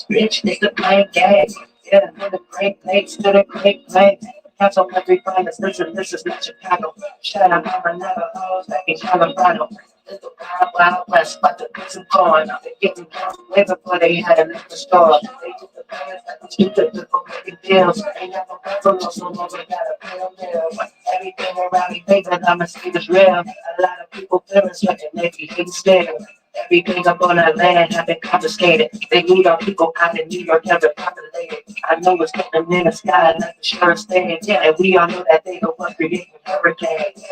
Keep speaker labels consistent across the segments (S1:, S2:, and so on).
S1: Bitch, it's the plain game. Yeah, another great place to the great place. That's on every promise. Listen, this is not Chicago. Shut up, I'm another hoes back in Colorado. It's the wild, wild west, but the prison corn. They getting down way before they had a liquor store. They took the players like the stupid people making deals. Ain't never ever no so long they got a bill deal. Everything around me bigger, I'ma see this real. A lot of people feeling something, they be hitting still. Everything up on that land have been confiscated. They need our people out in New York, never populated. I know it's coming in the sky, not the surest thing. Yeah, and we all know that they the one creating hurricanes.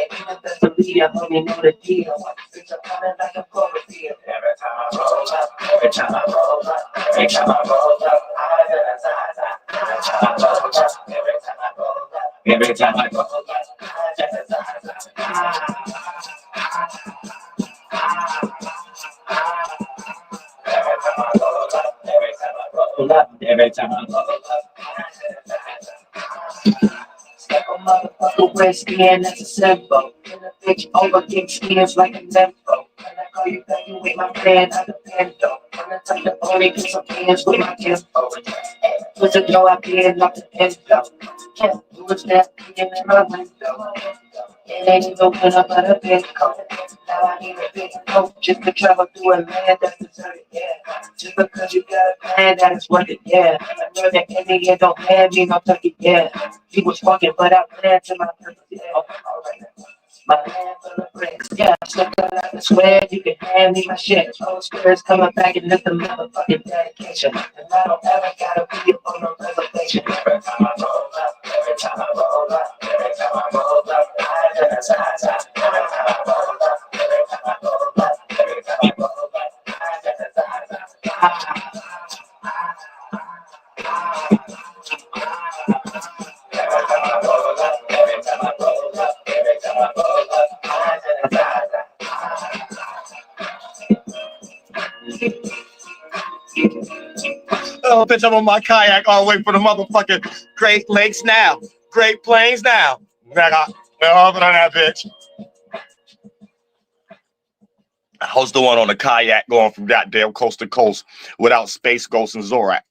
S1: And even best believe you, homie, know the deal. It's a coming like a polar field. Every time I roll up, every time I roll up, every time I roll up, eyes in the eyes. Every time I roll up, every time I roll up, every time I roll up, eyes in the every time I roll up. Step a motherfucker with skin, that's a symbol. And the bitch over kick skins like a tempo. When I call you back, you with my plan, I depend though. When I take the only get some hands with my info. Push a door up here, not the info. Yeah, you was that in my window. It ain't even open up at a big coat. Now I need a big coat just to travel through a land that's deserted, yeah. Just because you got a plan that is worth it, yeah. I know that Indian don't have me no turkey, yeah. He was walking, but I planned to my purpose, yeah. Alright. My plan for the bricks, yeah. Stuck out like a square, you can hand me my shit. Old spirits coming back and lift the motherfucking dedication. And I don't ever gotta be on no reservation. Every time I roll up, every time I roll up, every time I roll up, I just every time I roll up, every time I roll up, every time I roll up, I just
S2: Oh, bitch, I'm on my kayak all the way for the motherfucking Great Lakes now. Great Plains now. Nigga, we're hopping on that bitch. How's the one on the kayak going from goddamn coast to coast without Space Ghost and Zorak?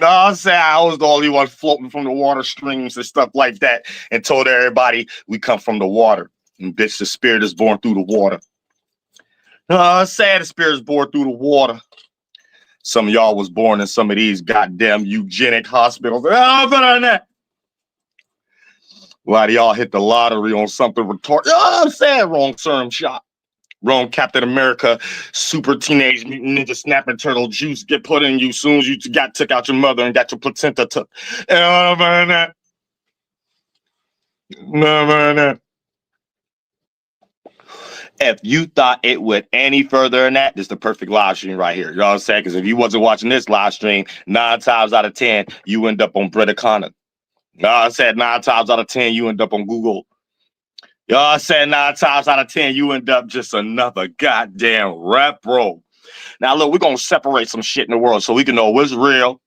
S2: No, I'm saying I was the only one floating from the water streams and stuff like that and told everybody we come from the water. And bitch, the spirit is born through the water. No, I'm saying the spirit is born through the water. Some of y'all was born in some of these goddamn eugenic hospitals. Oh, but on that. Why do y'all hit the lottery on something retarded? Oh, I'm saying wrong serum shot. Wrong Captain America, super teenage mutant ninja snapping turtle juice get put in you as soon as you took out your mother and got your placenta took. No, man, that. If you thought it went any further than that, this is the perfect live stream right here. You know what I'm saying? Because if you wasn't watching this live stream, 9 times out of 10, you end up on Briticana. No, I said 9 times out of 10, you end up on Google. Y'all said 9 times out of 10, you end up just another goddamn rep bro. Now, look, we're going to separate some shit in the world so we can know what's real,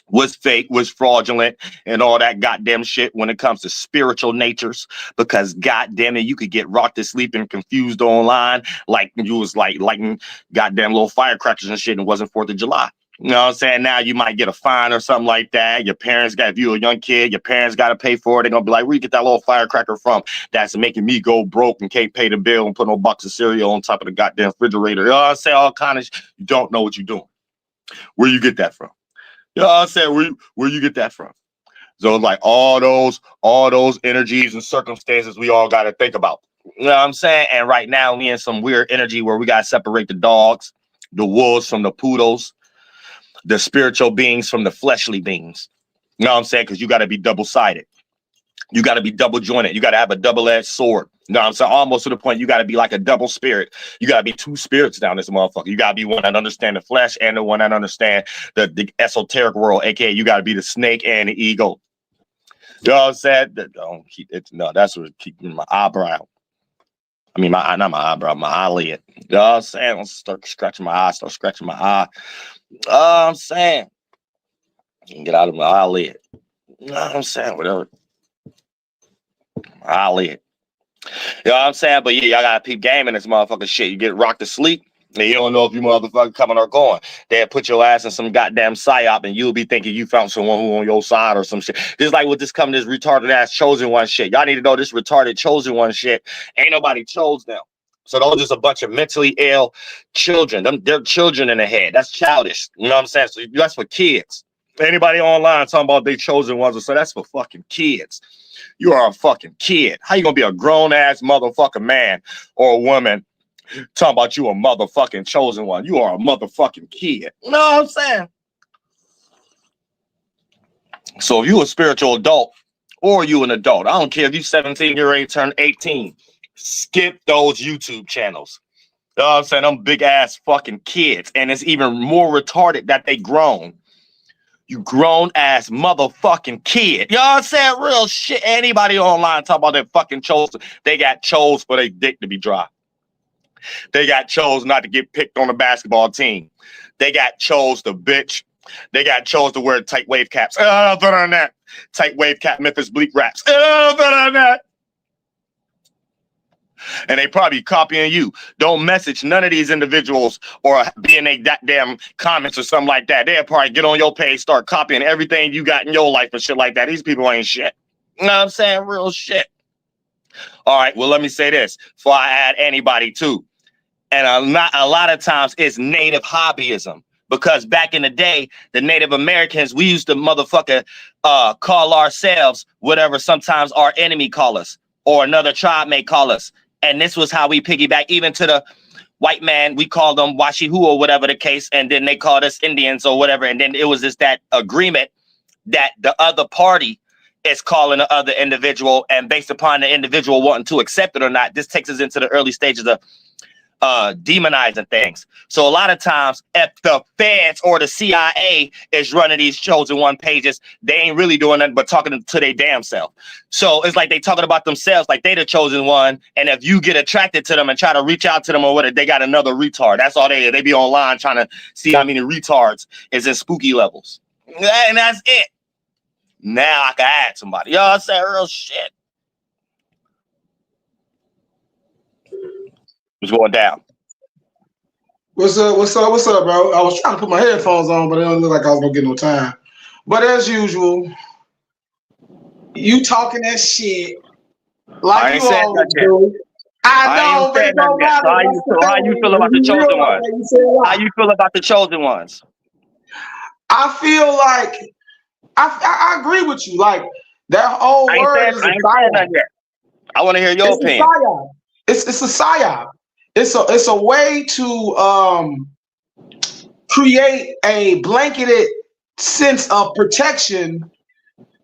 S2: what's fake, what's fraudulent, and all that goddamn shit when it comes to spiritual natures. Because goddamn it, you could get rocked to sleep and confused online like you was like lighting goddamn little firecrackers and shit and it wasn't 4th of July. You know what I'm saying? Now you might get a fine or something like that. Your parents got, if you're a young kid, your parents got to pay for it. They're going to be like, where you get that little firecracker from? That's making me go broke and can't pay the bill and put no box of cereal on top of the goddamn refrigerator. You know what I'm saying? All kind of you don't know what you're doing. Where you get that from? You know what I'm saying? Where you get that from? So it's like all those energies and circumstances we all got to think about. You know what I'm saying? And right now we in some weird energy where we got to separate the dogs, the wolves from the poodles, the spiritual beings from the fleshly beings. You know what I'm saying? Because you got to be double-sided. You got to be double jointed. You got to have a double-edged sword. You know what I'm saying? Almost to the point you got to be like a double spirit. You got to be two spirits down this motherfucker. You got to be one that understand the flesh and the one that understand the esoteric world, aka you got to be the snake and the eagle. You know what I'm saying? Don't keep it. No, that's what keeping my eyebrow. I mean, not my eyebrow, my eyelid. You know what I'm saying? I'll start scratching my eye, start scratching my eye. I'm saying, get out of my eyelid. You know what I'm saying? Whatever. Eyelid. You know what I'm saying? But yeah, y'all gotta peep game in this motherfucking shit. You get rocked to sleep, and you don't know if you motherfucker coming or going. They'll put your ass in some goddamn psyop, and you'll be thinking you found someone who on your side or some shit. Just like with this retarded ass chosen one shit. Y'all need to know this retarded chosen one shit. Ain't nobody chose them. So those just a bunch of mentally ill children. They're children in the head. That's childish. You know what I'm saying? So that's for kids. Anybody online talking about they chosen ones, so that's for fucking kids. You are a fucking kid. How you gonna be a grown-ass motherfucking man or a woman talking about you a motherfucking chosen one? You are a motherfucking kid. You know what I'm saying? So if you a spiritual adult or you an adult, I don't care if you 17, you're ready to turn 18, skip those YouTube channels. You know what I'm saying? Them big-ass fucking kids. And it's even more retarded that they grown. You grown-ass motherfucking kid. You know what I'm saying? Real shit. Anybody online talk about that fucking chosen. They got chose for their dick to be dry. They got chose not to get picked on the basketball team. They got chose to bitch. They got chose to wear tight wave caps. Better than that. Tight wave cap Memphis Bleak raps. Better than that. And they probably copying you. Don't message none of these individuals or be in a goddamn comments or something like that. They'll probably get on your page, start copying everything you got in your life and shit like that. These people ain't shit. You know what I'm saying? Real shit. All right, well, let me say this before I add anybody too. And a lot of times it's native hobbyism. Because back in the day, the Native Americans, we used to motherfucker call ourselves whatever sometimes our enemy call us or another tribe may call us. And this was how we piggyback even to the white man. We called them Washihu or whatever the case. And then they called us Indians or whatever. And then it was just that agreement that the other party is calling the other individual. And based upon the individual wanting to accept it or not, this takes us into the early stages of demonizing things. So a lot of times if the feds or the CIA is running these chosen one pages, they ain't really doing nothing but talking to their damn self. So it's like they talking about themselves like they the chosen one. And if you get attracted to them and try to reach out to them or whatever, they got another retard. That's all they be online trying to see how many retards is in spooky levels. And that's it. Now I can add somebody. Y'all, I said real shit. What's going down?
S3: What's up, bro? I was trying to put my headphones on, but it don't look like I was gonna get no time. But as usual, you talking that shit like you always do. I know, but it don't matter.
S2: How you feel about the chosen ones? How you feel about the chosen ones?
S3: I feel like I agree with you. Like that whole word is a psyop.
S2: I want to hear your opinion.
S3: It's a psyop. It's a way to create a blanketed sense of protection,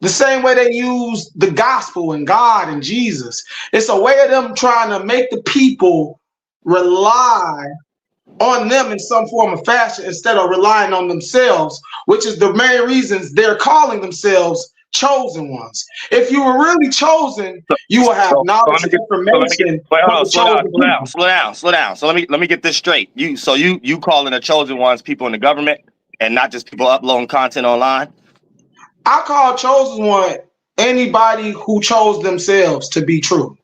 S3: the same way they use the gospel and God and Jesus. It's a way of them trying to make the people rely on them in some form of fashion instead of relying on themselves, which is the main reasons they're calling themselves chosen ones. If you were really chosen, you will have knowledge and information.
S2: Slow down. So let me get this straight. You calling the chosen ones people in the government and not just people uploading content online?
S3: I call chosen one anybody who chose themselves to be true.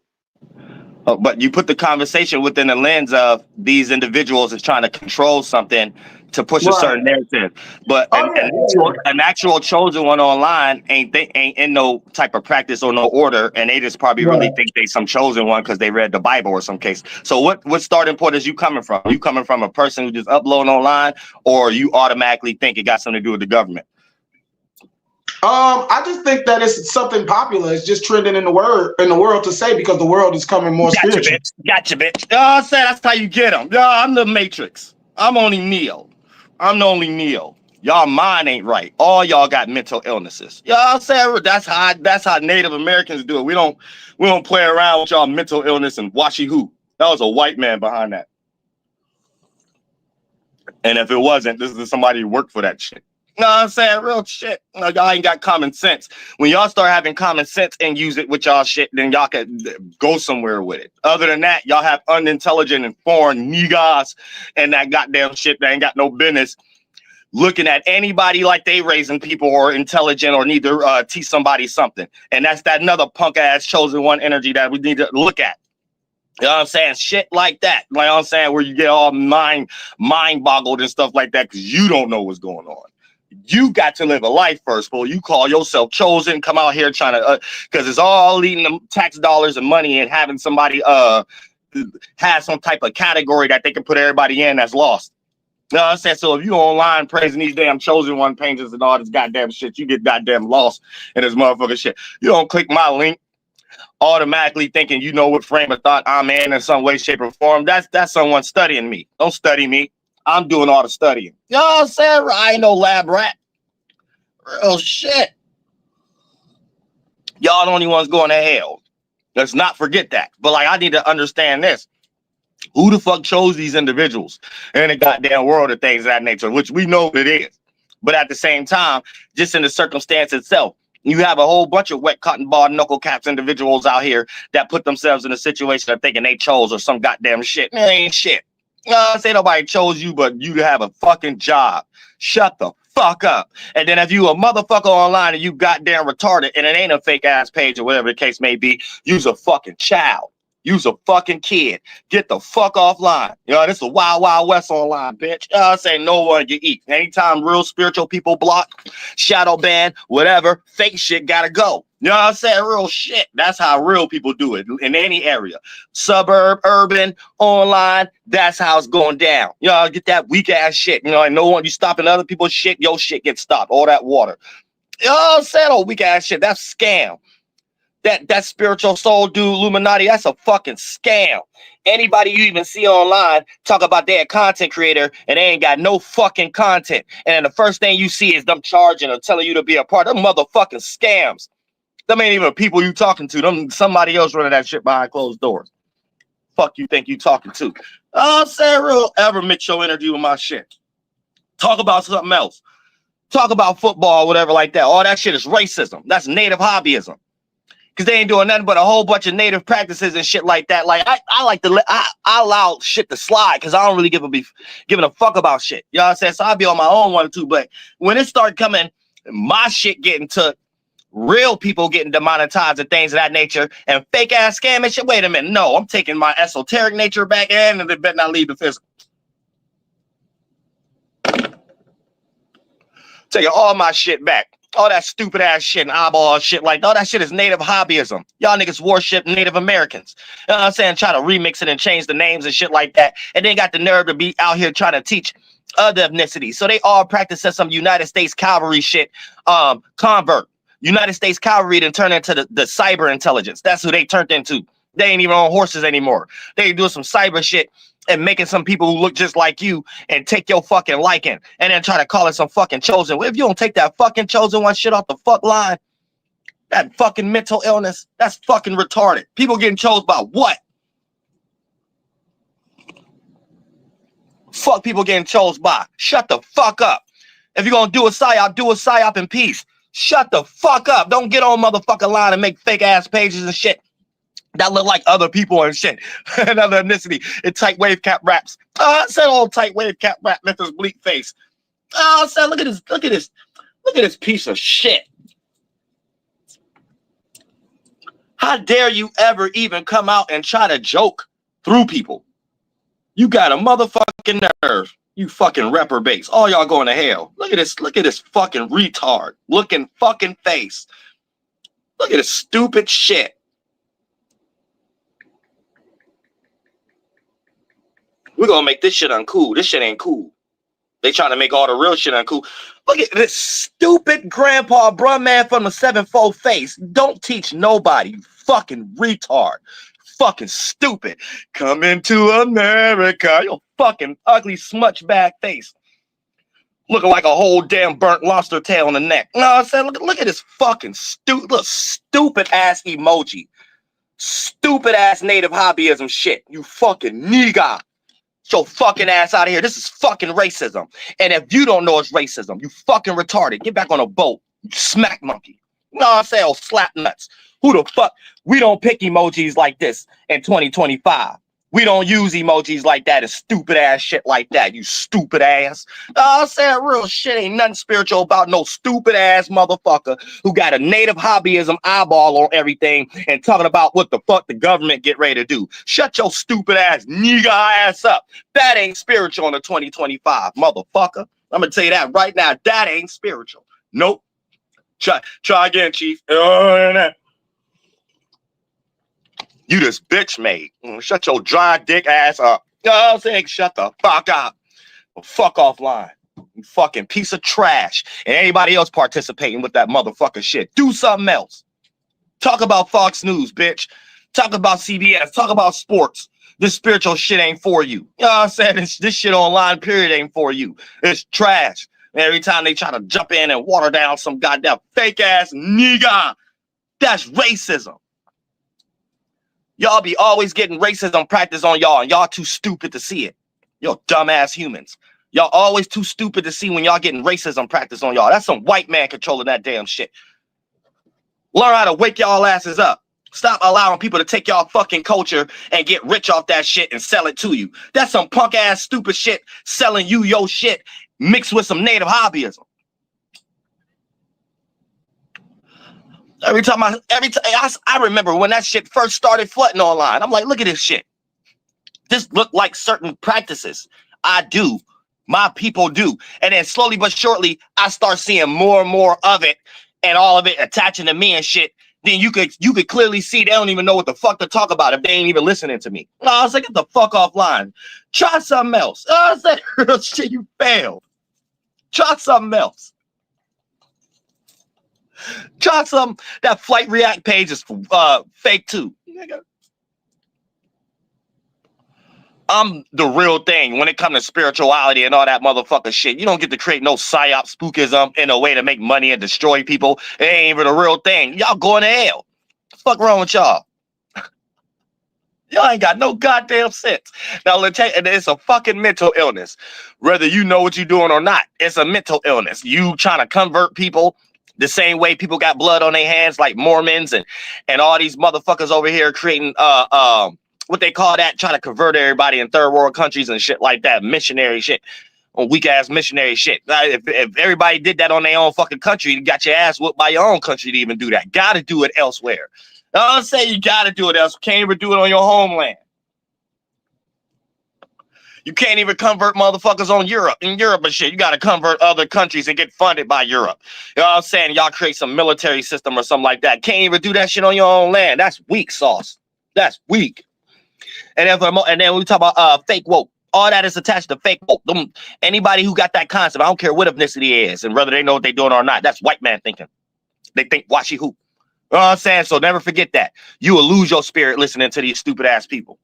S2: But you put the conversation within the lens of these individuals is trying to control something to push a certain narrative. But an actual chosen one online ain't in no type of practice or no order, and they just probably really think they some chosen one because they read the Bible or some case. So what starting point is you coming from? You coming from a person who just uploading online, or you automatically think it got something to do with the government?
S3: I just think that it's something popular. It's just trending in the world to say because the world is coming more spiritual.
S2: Gotcha, bitch. Oh, I said that's how you get them. Yeah, I'm the Matrix. I'm only Neo. I'm the only Neo. Y'all mind ain't right. All y'all got mental illnesses. Y'all say that's how Native Americans do it. We don't play around with y'all mental illness and washy who. That was a white man behind that. And if it wasn't, this is somebody who worked for that shit. You know what I'm saying? Real shit. You know, y'all ain't got common sense. When y'all start having common sense and use it with y'all shit, then y'all can go somewhere with it. Other than that, y'all have unintelligent and foreign niggas and that goddamn shit that ain't got no business looking at anybody like they raising people or intelligent or need to teach somebody something. And that's that another punk ass chosen one energy that we need to look at. You know what I'm saying? Shit like that. You know what I'm saying? Where you get all mind boggled and stuff like that because you don't know what's going on. You got to live a life first, fool. You call yourself chosen, come out here trying to, because it's all leading them tax dollars and money and having somebody have some type of category that they can put everybody in that's lost. You know what I'm saying? So if you online praising these damn chosen one pages and all this goddamn shit, you get goddamn lost in this motherfucking shit. You don't click my link automatically thinking you know what frame of thought I'm in some way, shape, or form. That's someone studying me. Don't study me. I'm doing all the studying. You know what I'm saying? I ain't no lab rat. Real shit. Y'all the only ones going to hell. Let's not forget that. But like, I need to understand this. Who the fuck chose these individuals in the goddamn world of things of that nature, which we know it is. But at the same time, just in the circumstance itself, you have a whole bunch of wet cotton ball knuckle caps individuals out here that put themselves in a situation of thinking they chose or some goddamn shit. It ain't shit. Say nobody chose you, but you have a fucking job. Shut the fuck up. And then if you a motherfucker online and you goddamn retarded and it ain't a fake ass page or whatever the case may be, you's a fucking child. You's a fucking kid. Get the fuck offline. You know, this is a wild, wild west online, bitch. Say no one you eat. Anytime real spiritual people block, shadow ban, whatever, fake shit gotta go. You know what I'm saying? Real shit. That's how real people do it in any area. Suburb, urban, online, that's how it's going down. You know, get that weak ass shit. You know, and no one, you stopping other people's shit, your shit gets stopped. All that water. You know what I'm saying? Oh, weak ass shit. That's scam. That spiritual soul dude, Illuminati, that's a fucking scam. Anybody you even see online talk about their content creator and they ain't got no fucking content. And then the first thing you see is them charging or telling you to be a part of them motherfucking scams. Them ain't even people you talking to. Them somebody else running that shit behind closed doors. Fuck you think you talking to? Say real ever mix your energy with my shit. Talk about something else. Talk about football, whatever like that. All that shit is racism. That's native hobbyism. Because they ain't doing nothing but a whole bunch of native practices and shit like that. Like, I like to, I allow shit to slide because I don't really giving a fuck about shit. You know what I'm saying? So I'll be on my own one or two. But when it start coming, my shit getting to real people getting demonetized and things of that nature and fake ass scam and shit. Wait a minute. No, I'm taking my esoteric nature back in and they better not leave the physical. Taking all my shit back. All that stupid ass shit and eyeball shit, like all that shit is native hobbyism. Y'all niggas worship Native Americans. You know what I'm saying? Try to remix it and change the names and shit like that. And they got the nerve to be out here trying to teach other ethnicities. So they all practice some United States cavalry shit, convert. United States cavalry then turn into the cyber intelligence. That's who they turned into. They ain't even on horses anymore. They doing some cyber shit and making some people who look just like you and take your fucking liking and then try to call it some fucking chosen. If you don't take that fucking chosen one shit off the fuck line, that fucking mental illness, that's fucking retarded. People getting chose by what? Fuck people getting chose by. Shut the fuck up. If you're gonna do a psyop in peace. Shut the fuck up. Don't get on motherfucking line and make fake ass pages and shit that look like other people and shit. Another ethnicity in tight wave cap raps. Said old tight wave cap rap with his bleak face. Said look at this piece of shit. How dare you ever even come out and try to joke through people? You got a motherfucking nerve. You fucking reprobates. All y'all going to hell. Look at this fucking retard looking fucking face. Look at this stupid shit. We're gonna make this shit uncool. This shit ain't cool. They trying to make all the real shit uncool. Look at this stupid grandpa bruh man from the 7-4 face. Don't teach nobody, you fucking retard. Fucking stupid. Coming to America. Your fucking ugly smudge bag face. Looking like a whole damn burnt lobster tail on the neck. No, I said, look at this fucking stupid ass emoji. Stupid ass native hobbyism shit. You fucking nigga. Get your fucking ass out of here. This is fucking racism. And if you don't know it's racism, you fucking retarded. Get back on a boat. You smack monkey. You know what I'm saying? Oh, slap nuts. Who the fuck? We don't pick emojis like this in 2025. We don't use emojis like that and stupid ass shit like that, you stupid ass. I'm saying real shit. Ain't nothing spiritual about no stupid ass motherfucker who got a native hobbyism eyeball on everything and talking about what the fuck the government get ready to do. Shut your stupid ass nigga ass up. That ain't spiritual in the 2025, motherfucker. I'm gonna tell you that right now. That ain't spiritual. Nope. Try again, Chief. You this bitch made. Shut your dry dick ass up. You know what I'm saying? Shut the fuck up. Fuck offline. You fucking piece of trash. And anybody else participating with that motherfucking shit. Do something else. Talk about Fox News, bitch. Talk about CBS. Talk about sports. This spiritual shit ain't for you. You know what I'm saying? This shit online, period, ain't for you. It's trash. Every time they try to jump in and water down some goddamn fake ass nigga. That's racism. Y'all be always getting racism practice on y'all, and y'all too stupid to see it. Yo, dumbass humans. Y'all always too stupid to see when y'all getting racism practice on y'all. That's some white man controlling that damn shit. Learn how to wake y'all asses up. Stop allowing people to take y'all fucking culture and get rich off that shit and sell it to you. That's some punk ass stupid shit selling you your shit mixed with some native hobbyism. Every time I remember when that shit first started flooding online. I'm like, look at this shit. This look like certain practices I do, my people do. And then slowly but surely, I start seeing more and more of it and all of it attaching to me and shit. Then you could clearly see they don't even know what the fuck to talk about if they ain't even listening to me. No, I was like, get the fuck offline. Try something else. I said, shit, you failed. Try something else. Try something. That Flight React page is fake too. I'm the real thing when it comes to spirituality and all that motherfucker shit. You don't get to create no psyop spookism in a way to make money and destroy people. It ain't even a real thing. Y'all going to hell. What the fuck wrong with y'all? Y'all ain't got no goddamn sense. Now, let's tell you, it's a fucking mental illness. Whether you know what you're doing or not, it's a mental illness. You trying to convert people the same way people got blood on their hands, like Mormons and all these motherfuckers over here creating what they call that, trying to convert everybody in third world countries and shit like that, missionary shit, on weak ass missionary shit. If everybody did that on their own fucking country, you got your ass whooped by your own country to even do that. Gotta do it elsewhere. I'm saying you gotta do it else. Can't even do it on your homeland. You can't even convert motherfuckers on Europe. In Europe and shit, you got to convert other countries and get funded by Europe. You know what I'm saying? Y'all create some military system or something like that. Can't even do that shit on your own land. That's weak sauce. That's weak. And then we talk about fake woke. All that is attached to fake woke. Anybody who got that concept, I don't care what ethnicity is and whether they know what they're doing or not. That's white man thinking. They think washy hoop. You know what I'm saying? So never forget that. You will lose your spirit listening to these stupid ass people.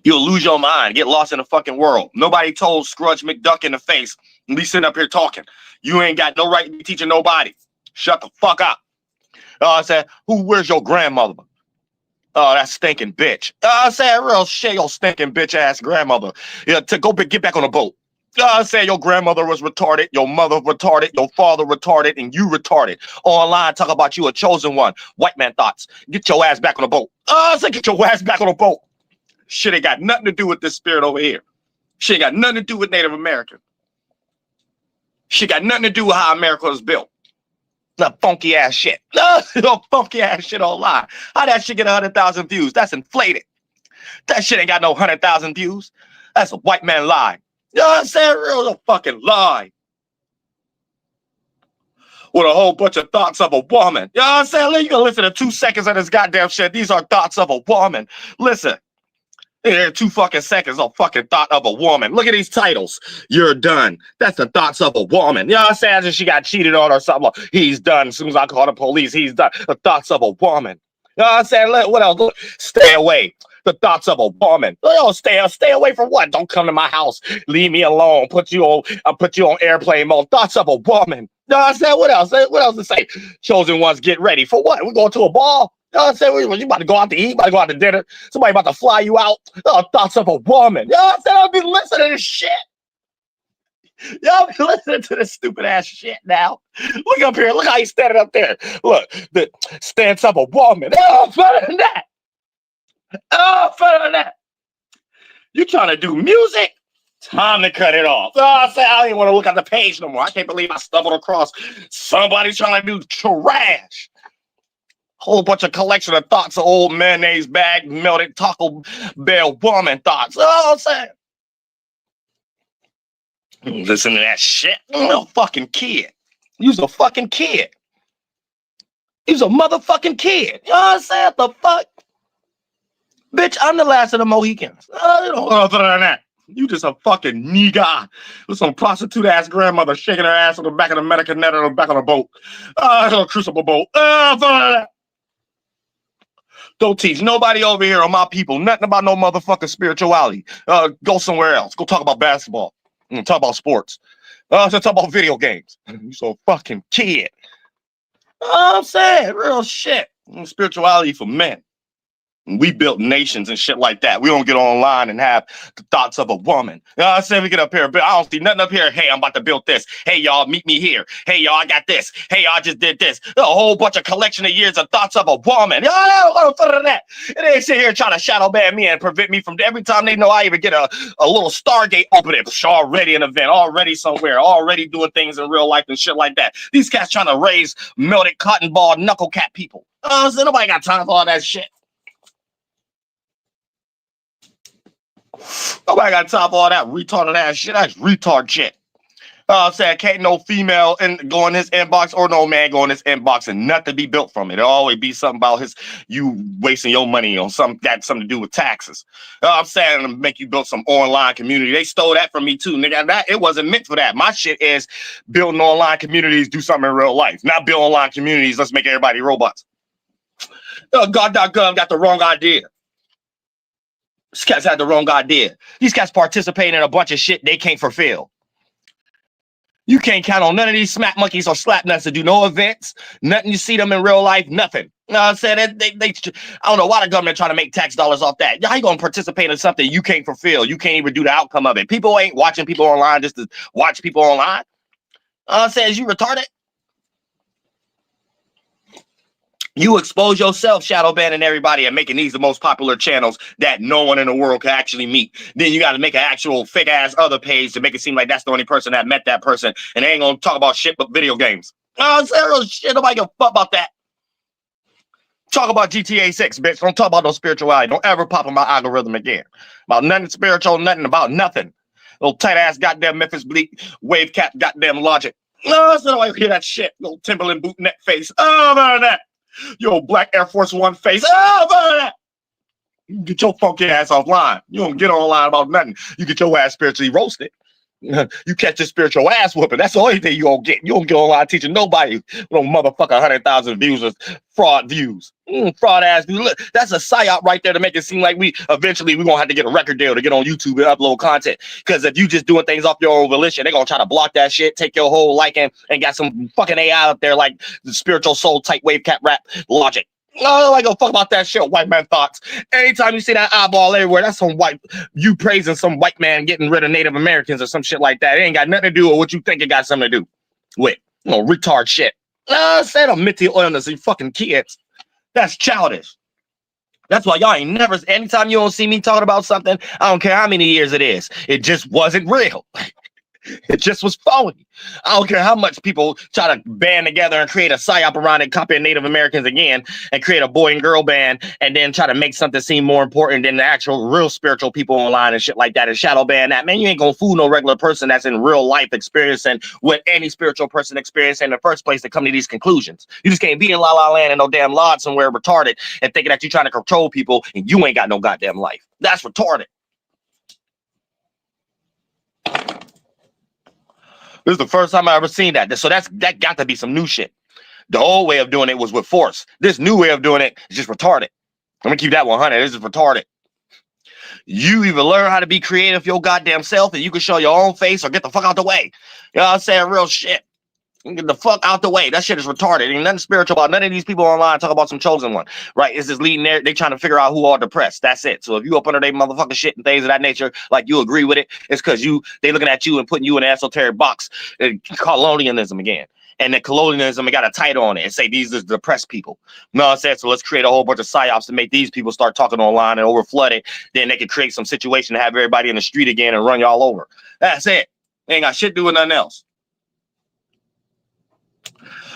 S2: You'll lose your mind, get lost in the fucking world. Nobody told Scrooge McDuck in the face and be sitting up here talking. You ain't got no right to be teaching nobody. Shut the fuck up. I said, where's your grandmother? Oh, that stinking bitch. I said, real shit, your stinking bitch ass grandmother. Yeah, get back on the boat. I said, your grandmother was retarded, your mother retarded, your father retarded, and you retarded. Online, talk about you a chosen one. White man thoughts. Get your ass back on the boat. I said, get your ass back on the boat. Shit ain't got nothing to do with this spirit over here. Shit ain't got nothing to do with Native American. Shit got nothing to do with how America was built. That funky ass shit. No, funky ass shit online. How that shit get 100,000 views? That's inflated. That shit ain't got no 100,000 views. That's a white man lie. You know what I'm saying? Real a fucking lie. With a whole bunch of thoughts of a woman. You know what I'm saying? You can listen to 2 seconds of this goddamn shit. These are thoughts of a woman. Listen. Here, 2 fucking seconds of fucking thought of a woman. Look at these titles. You're done. That's the thoughts of a woman. You know what I'm saying? As she got cheated on or something. He's done. As soon as I call the police, he's done. The thoughts of a woman. You know what I'm saying? What else? Look, stay away. The thoughts of a woman. Oh, stay away from what? Don't come to my house. Leave me alone. Put you on airplane mode. Thoughts of a woman. No, I said, what else? What else to say? Chosen ones, get ready for what? We're going to a ball. No, I said, you about to go out to eat? About to go out to dinner? Somebody about to fly you out? Oh, thoughts of a woman. No, I said, I'll be listening to this shit. Y'all be listening to this stupid ass shit now. Look up here. Look how he's standing up there. Look, the stance of a woman. Oh, better than that. Oh, better than that. You trying to do music? Time to cut it off. Oh, I say I don't even want to look at the page no more. I can't believe I stumbled across somebody trying to do trash. Whole bunch of collection of thoughts of old mayonnaise bag, melted Taco Bell woman thoughts. Oh, I'm saying. Listen to that shit. No fucking kid. You's a fucking kid. You's a motherfucking kid. You know what I'm saying? The fuck? Bitch, I'm the last of the Mohicans. Other than that, you just a fucking nigga with some prostitute ass grandmother shaking her ass on the back of the American net on the back of the boat. A crucible boat. Other than that. Don't teach nobody over here or my people nothing about no motherfucking spirituality. Go somewhere else. Go talk about basketball. Talk about sports. Talk about video games. You so fucking kid. I'm saying real shit. Spirituality for men. We built nations and shit like that. We don't get online and have the thoughts of a woman. You know what I'm saying? We get up here, but I don't see nothing up here. Hey, I'm about to build this. Hey, y'all, meet me here. Hey, y'all, I got this. Hey, y'all, I just did this. A whole bunch of collection of years of thoughts of a woman. Y'all don't that. And they sit here trying to shadow ban me and prevent me from every time they know I even get a little Stargate opening. Already an event, already somewhere, already doing things in real life and shit like that. These cats trying to raise melted cotton ball knuckle cat people. So nobody got time for all that shit. Nobody got time for all that retarded ass shit. That's retard shit. I'm saying can't no female go in his inbox or no man go in his inbox and nothing be built from it. It'll always be something about you wasting your money on something to do with taxes. I'm saying to make you build some online community. They stole that from me too, nigga. That it wasn't meant for that. My shit is building online communities, do something in real life. Not build online communities. Let's make everybody robots. God.gov got the wrong idea. These cats had the wrong idea. These cats participate in a bunch of shit they can't fulfill. You can't count on none of these smack monkeys or slap nuts to do no events. Nothing you see them in real life, nothing. You know what I'm saying? I don't know why the government trying to make tax dollars off that. How you going to participate in something you can't fulfill? You can't even do the outcome of it. People ain't watching people online just to watch people online. Says you retarded. You expose yourself shadow banning everybody and making these the most popular channels that no one in the world can actually meet. Then you got to make an actual fake ass other page to make it seem like that's the only person that met that person, and they ain't gonna talk about shit but video games. Real shit. Nobody give a fuck about that. Talk about GTA 6, bitch. Don't talk about no spirituality. Don't ever pop in my algorithm again. About nothing spiritual, nothing about nothing. Little tight ass goddamn Memphis Bleak, wave cap goddamn logic. So nobody hear that shit. Little Timberland boot neck face. About that. Yo, black Air Force One face. You get your funky ass offline. You don't get online about nothing. You get your ass spiritually roasted. You catch your spiritual ass whooping. That's the only thing you gonna get. You don't get online teaching nobody. No motherfucker 100,000 views or fraud views. Fraud ass views. Look, that's a psyop right there to make it seem like we gonna have to get a record deal to get on YouTube and upload content. Because if you just doing things off your own volition, they're gonna try to block that shit, take your whole liking, and got some fucking AI up there like the spiritual soul type wave cat rap logic. No, I go fuck about that shit, white man thoughts. Anytime you see that eyeball everywhere, that's some you praising some white man getting rid of Native Americans or some shit like that. It ain't got nothing to do with what you think it got something to do with. Retard shit. Say on mental illness, you fucking kids. That's childish. That's why y'all ain't never, anytime you don't see me talking about something, I don't care how many years it is. It just wasn't real. It just was phony. I don't care how much people try to band together and create a psyop around it, copying Native Americans again, and create a boy and girl band, and then try to make something seem more important than the actual real spiritual people online and shit like that, and shadow ban that. Man, you ain't gonna fool no regular person that's in real life experiencing what any spiritual person experienced in the first place to come to these conclusions. You just can't be in La La Land in no damn lodge somewhere retarded and thinking that you're trying to control people and you ain't got no goddamn life. That's retarded. This is the first time I ever seen that. So that got to be some new shit. The old way of doing it was with force. This new way of doing it is just retarded. I'm gonna keep that 100. This is retarded. You either learn how to be creative your goddamn self and you can show your own face or get the fuck out the way. You know what I'm saying? Real shit. Get the fuck out the way. That shit is retarded. Ain't nothing spiritual about none of these people online talk about some chosen one. Right? It's just leading there. They trying to figure out who are depressed. That's it. So if you up under their motherfucking shit and things of that nature, like you agree with it, it's because they looking at you and putting you in an esoteric box. Colonialism again. And then colonialism, it got a title on it and say these are depressed people. You know what I'm saying? So let's create a whole bunch of psyops to make these people start talking online and overflood it. Then they can create some situation to have everybody in the street again and run y'all over. That's it. They ain't got shit to do with nothing else.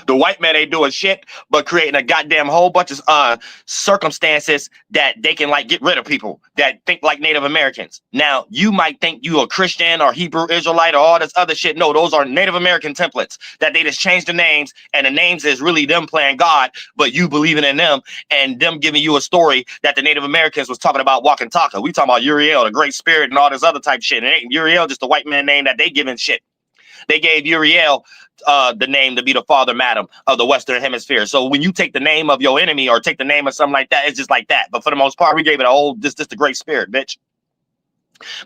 S2: The white man ain't doing shit but creating a goddamn whole bunch of circumstances that they can like get rid of people that think like Native Americans. Now, you might think you a Christian or Hebrew Israelite or all this other shit. No, those are Native American templates that they just changed the names, and the names is really them playing God, but you believing in them and them giving you a story that the Native Americans was talking about walking Taka. We talking about Uriel, the Great Spirit, and all this other type shit. And ain't Uriel just a white man name that they giving shit. They gave Uriel the name to be the father, madam, of the Western Hemisphere. So when you take the name of your enemy or take the name of something like that, it's just like that. But for the most part, we gave it a whole, this the Great Spirit, bitch.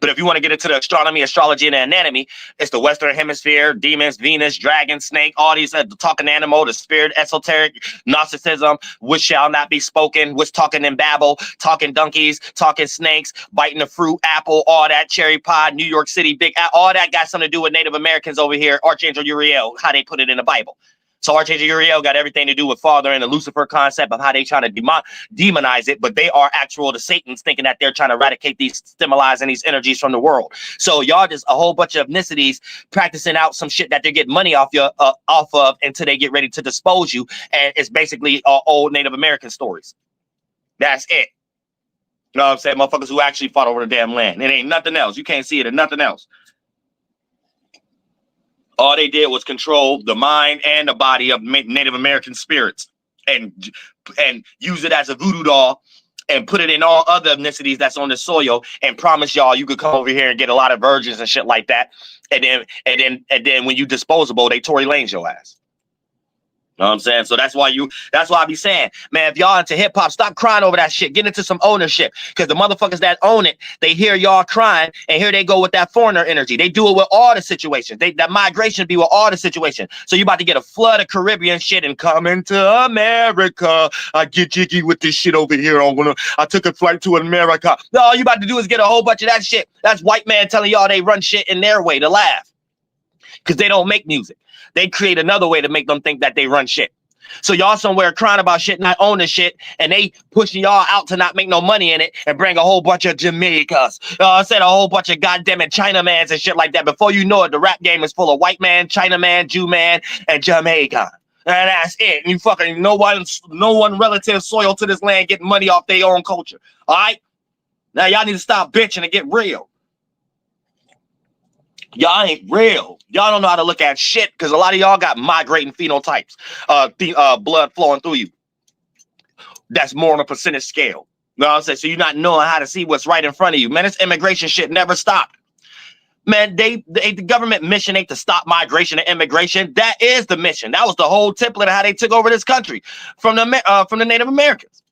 S2: But if you want to get into the astronomy, astrology, and the anatomy, it's the Western Hemisphere, demons, Venus, dragon, snake, all these, the talking animal, the spirit, esoteric, Gnosticism, which shall not be spoken, which talking in Babel, talking donkeys, talking snakes, biting the fruit, apple, all that, cherry pie, New York City, big, all that got something to do with Native Americans over here, Archangel Uriel, how they put it in the Bible. So Archangel Uriel got everything to do with father and the Lucifer concept of how they trying to demonize it, but they are actual the Satans thinking that they're trying to eradicate these stimuli and these energies from the world. So y'all just a whole bunch of ethnicities practicing out some shit that they're getting money off of until they get ready to dispose you. And it's basically old Native American stories. That's it. You know what I'm saying? Motherfuckers who actually fought over the damn land. It ain't nothing else. You can't see it and nothing else. All they did was control the mind and the body of Native American spirits and use it as a voodoo doll and put it in all other ethnicities that's on the soil and promise y'all you could come over here and get a lot of virgins and shit like that. And then when you disposable, they Tory Lanez your ass. You know what I'm saying? So that's why I be saying, man, if y'all into hip hop, stop crying over that shit. Get into some ownership. Because the motherfuckers that own it, they hear y'all crying, and here they go with that foreigner energy. They do it with all the situations. That migration be with all the situations. So you about to get a flood of Caribbean shit and come into America. I get jiggy with this shit over here. I took a flight to America. No, all you about to do is get a whole bunch of that shit. That's white man telling y'all they run shit in their way to laugh. Because they don't make music. They create another way to make them think that they run shit. So y'all somewhere crying about shit, not owning shit, and they pushing y'all out to not make no money in it and bring a whole bunch of Jamaicans. I said a whole bunch of goddamn it Chinamans and shit like that. Before you know it, the rap game is full of white man, Chinaman, Jew man, and Jamaican. And that's it. And you fucking no one relative soil to this land getting money off their own culture. All right? Now y'all need to stop bitching and get real. Y'all ain't real. Y'all don't know how to look at shit because a lot of y'all got migrating phenotypes, blood flowing through you. That's more on a percentage scale. You know what I'm saying? So you're not knowing how to see what's right in front of you. Man, this immigration shit never stopped. Man, the government mission ain't to stop migration and immigration. That is the mission. That was the whole template of how they took over this country from the Native Americans.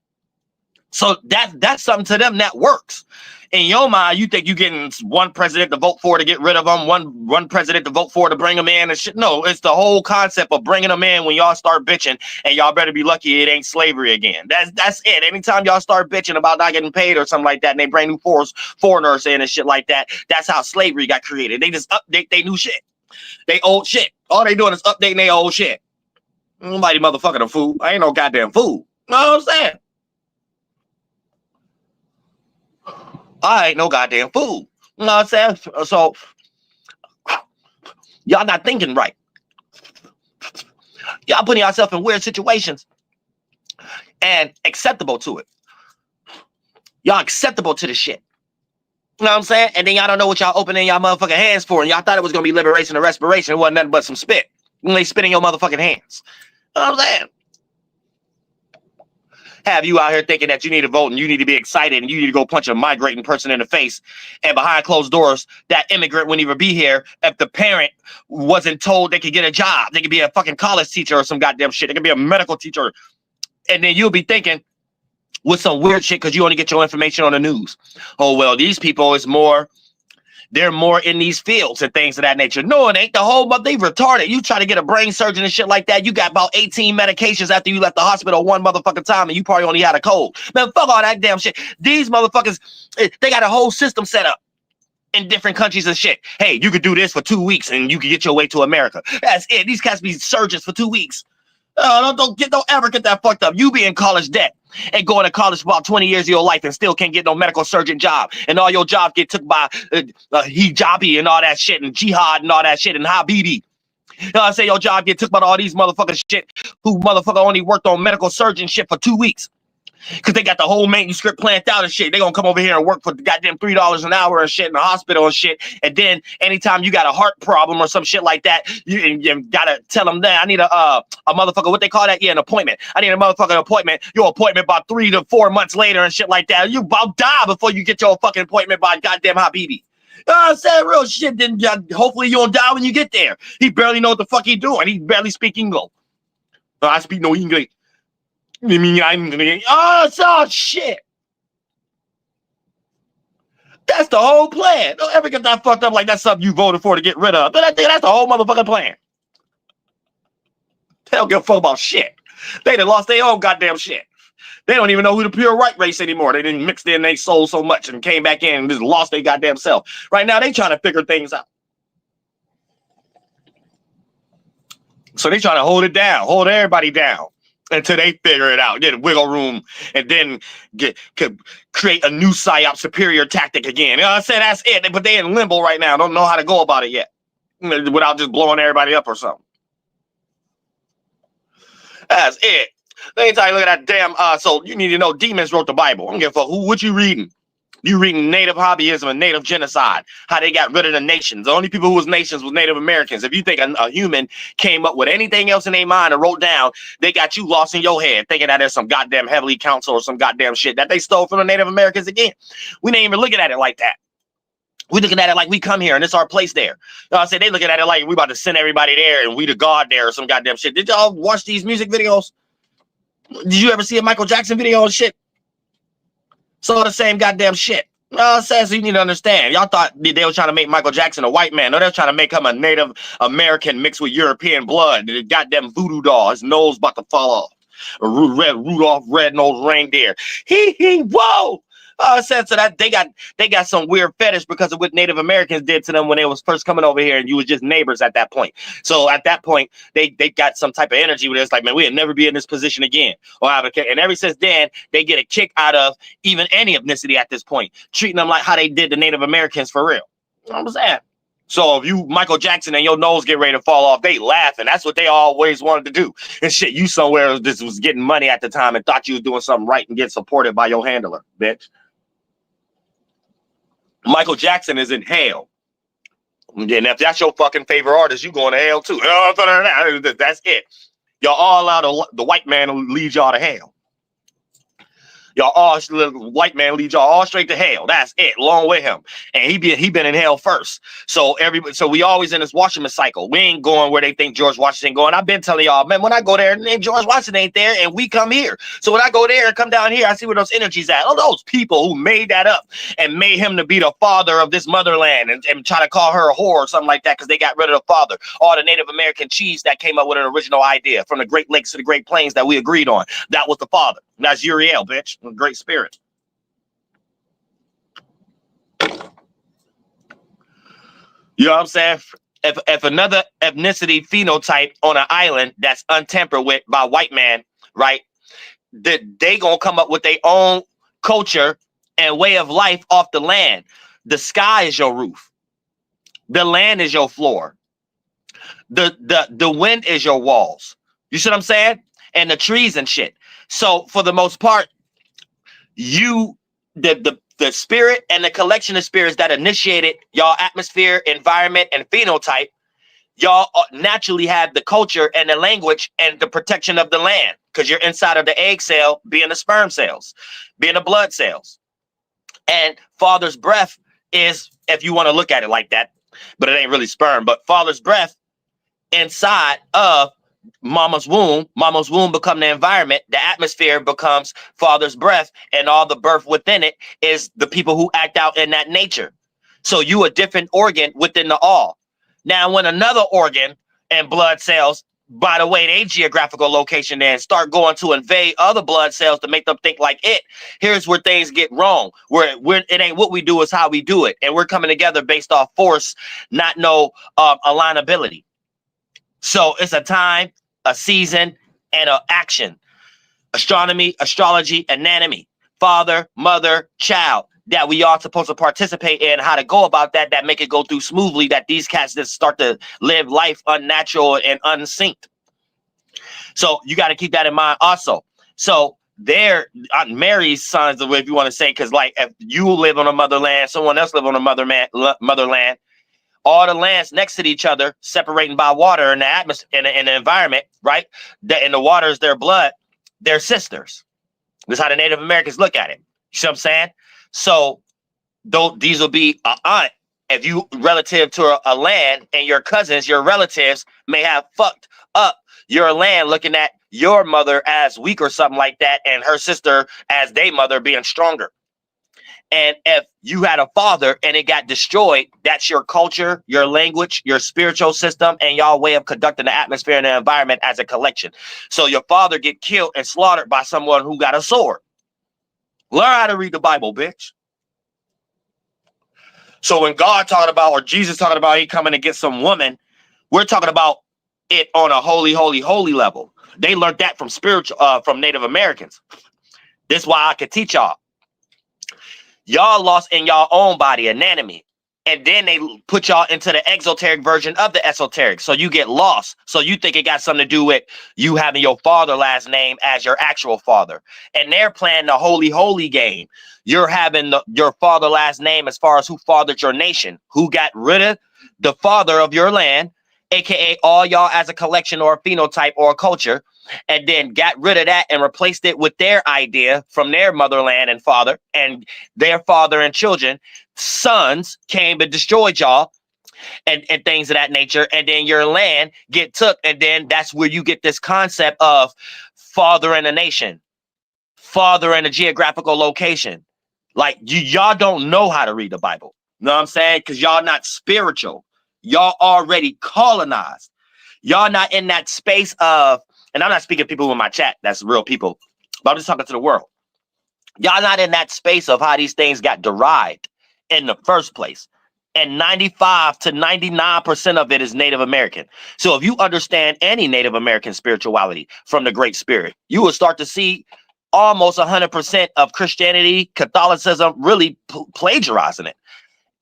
S2: So that's something to them that works. In your mind, you think you're getting one president to vote for to get rid of them, one president to vote for to bring them in and shit. No, it's the whole concept of bringing them in when y'all start bitching, and y'all better be lucky it ain't slavery again. That's it. Anytime y'all start bitching about not getting paid or something like that, and they bring new foreigners in and shit like that, that's how slavery got created. They just update they new shit. They old shit. All they doing is updating their old shit. Nobody motherfucking a fool. I ain't no goddamn fool. You know what I'm saying? I ain't no goddamn fool. You know what I'm saying? So, y'all not thinking right. Y'all putting yourself in weird situations and acceptable to it. Y'all acceptable to the shit. You know what I'm saying? And then y'all don't know what y'all opening y'all motherfucking hands for. And y'all thought it was going to be liberation or respiration. It wasn't nothing but some spit. When they spit in your motherfucking hands. You know what I'm saying? Have you out here thinking that you need to vote and you need to be excited and you need to go punch a migrating person in the face, and behind closed doors, that immigrant wouldn't even be here if the parent wasn't told they could get a job. They could be a fucking college teacher or some goddamn shit. They could be a medical teacher. And then you'll be thinking with some weird shit because you only get your information on the news. Oh, well, these people is more, they're more in these fields and things of that nature. No, it ain't the whole, but they retarded. You try to get a brain surgeon and shit like that, you got about 18 medications after you left the hospital one motherfucking time and you probably only had a cold. Man, fuck all that damn shit. These motherfuckers, they got a whole system set up in different countries and shit. Hey, you could do this for 2 weeks and you can get your way to America. That's it. These cats be surgeons for 2 weeks. Don't ever get that fucked up. You be in college debt and going to college for about 20 years of your life and still can't get no medical surgeon job. And all your jobs get took by hijabi and all that shit and jihad and all that shit and habibi. You know what I'm saying? Your job get took by all these motherfuckers shit who motherfucker only worked on medical surgeon shit for 2 weeks. Because they got the whole manuscript planned out and shit. They gonna come over here and work for the goddamn $3 an hour and shit in the hospital and shit. And then anytime you got a heart problem or some shit like that, you gotta tell them that I need a motherfucker, what they call that? Yeah, an appointment. I need a motherfucking appointment. Your appointment about 3 to 4 months later and shit like that. You about die before you get your fucking appointment by goddamn Habibi. I'm saying real shit. Then hopefully you don't die when you get there. He barely know what the fuck he doing. He barely speak English. I speak no English. Oh, shit. That's the whole plan. Don't ever get that fucked up like that's something you voted for to get rid of. That's the whole motherfucking plan. They don't give a fuck about shit. They done lost their own goddamn shit. They don't even know who the pure white race anymore. They didn't mix in their soul so much and came back in and just lost their goddamn self. Right now, they trying to figure things out. So they trying to hold it down, hold everybody down until they figure it out, get wiggle room, and then create a new psyop superior tactic again. You know what I'm saying? That's it. But they in limbo right now. Don't know how to go about it yet without just blowing everybody up or something. That's it. Let me tell you, look at that damn, so you need to know demons wrote the Bible. I don't give a fuck what you reading. You reading native hobbyism and native genocide, how they got rid of the nations. The only people who was nations was Native Americans. If you think a human came up with anything else in their mind and wrote down, they got you lost in your head, thinking that there's some goddamn heavenly council or some goddamn shit that they stole from the Native Americans again. We ain't even looking at it like that. We looking at it like we come here and it's our place there. You know what I'm saying? They looking at it like we about to send everybody there and we the God there or some goddamn shit. Did y'all watch these music videos? Did you ever see a Michael Jackson video and shit? So the same goddamn shit. No, so you need to understand. Y'all thought they were trying to make Michael Jackson a white man. No, they're trying to make him a Native American mixed with European blood. The goddamn voodoo doll. His nose about to fall off. Rudolph red-nosed reindeer. Whoa! So that they got some weird fetish because of what Native Americans did to them when they was first coming over here and you was just neighbors at that point. So at that point, they got some type of energy where it's like, man, we'll never be in this position again. And ever since then, they get a kick out of even any ethnicity at this point, treating them like how they did the Native Americans for real. You know what I'm saying? So if you Michael Jackson and your nose get ready to fall off, they laughing. That's what they always wanted to do. And shit, you somewhere this was getting money at the time and thought you was doing something right and get supported by your handler, bitch. Michael Jackson is in hell. And if that's your fucking favorite artist, you going to hell too. That's it. Y'all all allow the white man to lead y'all to hell. Y'all all white man lead y'all all straight to hell. That's it, along with him. And he been in hell first. So we always in this Washington cycle. We ain't going where they think George Washington going. I've been telling y'all, man, when I go there, George Washington ain't there, and we come here. So when I go there and come down here, I see where those energies at. All those people who made that up and made him to be the father of this motherland and try to call her a whore or something like that because they got rid of the father. All the Native American chiefs that came up with an original idea from the Great Lakes to the Great Plains that we agreed on. That was the father. And that's Uriel, bitch. Great spirit. You know what I'm saying? If another ethnicity phenotype on an island that's untempered with by white man, right? They gonna come up with their own culture and way of life off the land. The sky is your roof. The land is your floor. The wind is your walls. You see what I'm saying? And the trees and shit. So for the most part, the spirit and the collection of spirits that initiated y'all atmosphere, environment, and phenotype, y'all naturally have the culture and the language and the protection of the land because you're inside of the egg cell, being the sperm cells, being the blood cells. And father's breath is, if you want to look at it like that, but it ain't really sperm, but father's breath inside of
S4: mama's womb become the environment, the atmosphere becomes father's breath, and all the birth within it is the people who act out in that nature. So you a different organ within the all. Now, when another organ and blood cells, by the way, they geographical location then start going to invade other blood cells to make them think like it. Here's where things get wrong. Where it ain't what we do, is how we do it, and we're coming together based off force, not no alignability. So it's a time, a season, and an action. Astronomy, astrology, anatomy, father, mother, child, that we are supposed to participate in, how to go about that, that make it go through smoothly, that these cats just start to live life unnatural and unsynced. So you got to keep that in mind also. So they're Mary's sons, if you want to say, because like if you live on a motherland, someone else live on a motherland, all the lands next to each other, separating by water in the atmosphere, in the environment, right? And the water is their blood, they're sisters. This is how the Native Americans look at it. You see what I'm saying? So these will be an aunt. If you relative to a land, and your cousins, your relatives may have fucked up your land, looking at your mother as weak or something like that, and her sister as their mother being stronger. And if you had a father and it got destroyed, that's your culture, your language, your spiritual system, and y'all way of conducting the atmosphere and the environment as a collection. So your father get killed and slaughtered by someone who got a sword. Learn how to read the Bible, bitch. So when God talking about, or Jesus talking about, he coming to get some woman, we're talking about it on a holy, holy, holy level. They learned that from from Native Americans. This is why I could teach y'all. Y'all lost in y'all own body anatomy, and then they put y'all into the exoteric version of the esoteric. So you get lost. So you think it got something to do with you having your father last name as your actual father, and they're playing the holy, holy game. You're having your father last name as far as who fathered your nation, who got rid of the father of your land, aka all y'all as a collection or a phenotype or a culture, and then got rid of that and replaced it with their idea from their motherland and father, and their father and children, sons came and destroyed y'all and things of that nature. And then your land get took. And then that's where you get this concept of father in a nation, father in a geographical location. Like y'all don't know how to read the Bible. You know what I'm saying? Because y'all not spiritual. Y'all already colonized. Y'all not in that space of, and I'm not speaking to people in my chat, that's real people, but I'm just talking to the world. Y'all not in that space of how these things got derived in the first place. And 95 to 99% of it is Native American. So if you understand any Native American spirituality from the Great Spirit, you will start to see almost 100% of Christianity, Catholicism really plagiarizing it.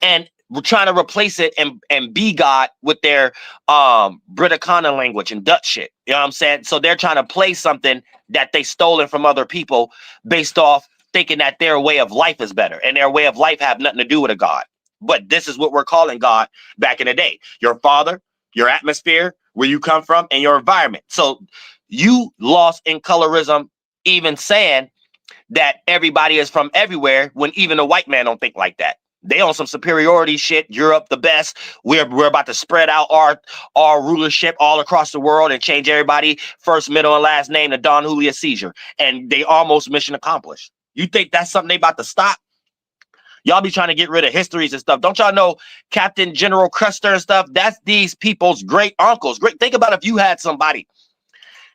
S4: And we're trying to replace it and be God with their Briticana language and Dutch shit. You know what I'm saying? So they're trying to play something that they stolen from other people based off thinking that their way of life is better, and their way of life have nothing to do with a God. But this is what we're calling God back in the day. Your father, your atmosphere, where you come from, and your environment. So you lost in colorism, even saying that everybody is from everywhere, when even a white man don't think like that. They on some superiority shit. Europe the best. We're about to spread out our rulership all across the world and change everybody first, middle, and last name to Don Julius Caesar. And they almost mission accomplished. You think that's something they about to stop? Y'all be trying to get rid of histories and stuff. Don't y'all know Captain General Custer and stuff? That's these people's great uncles. Great. Think about if you had somebody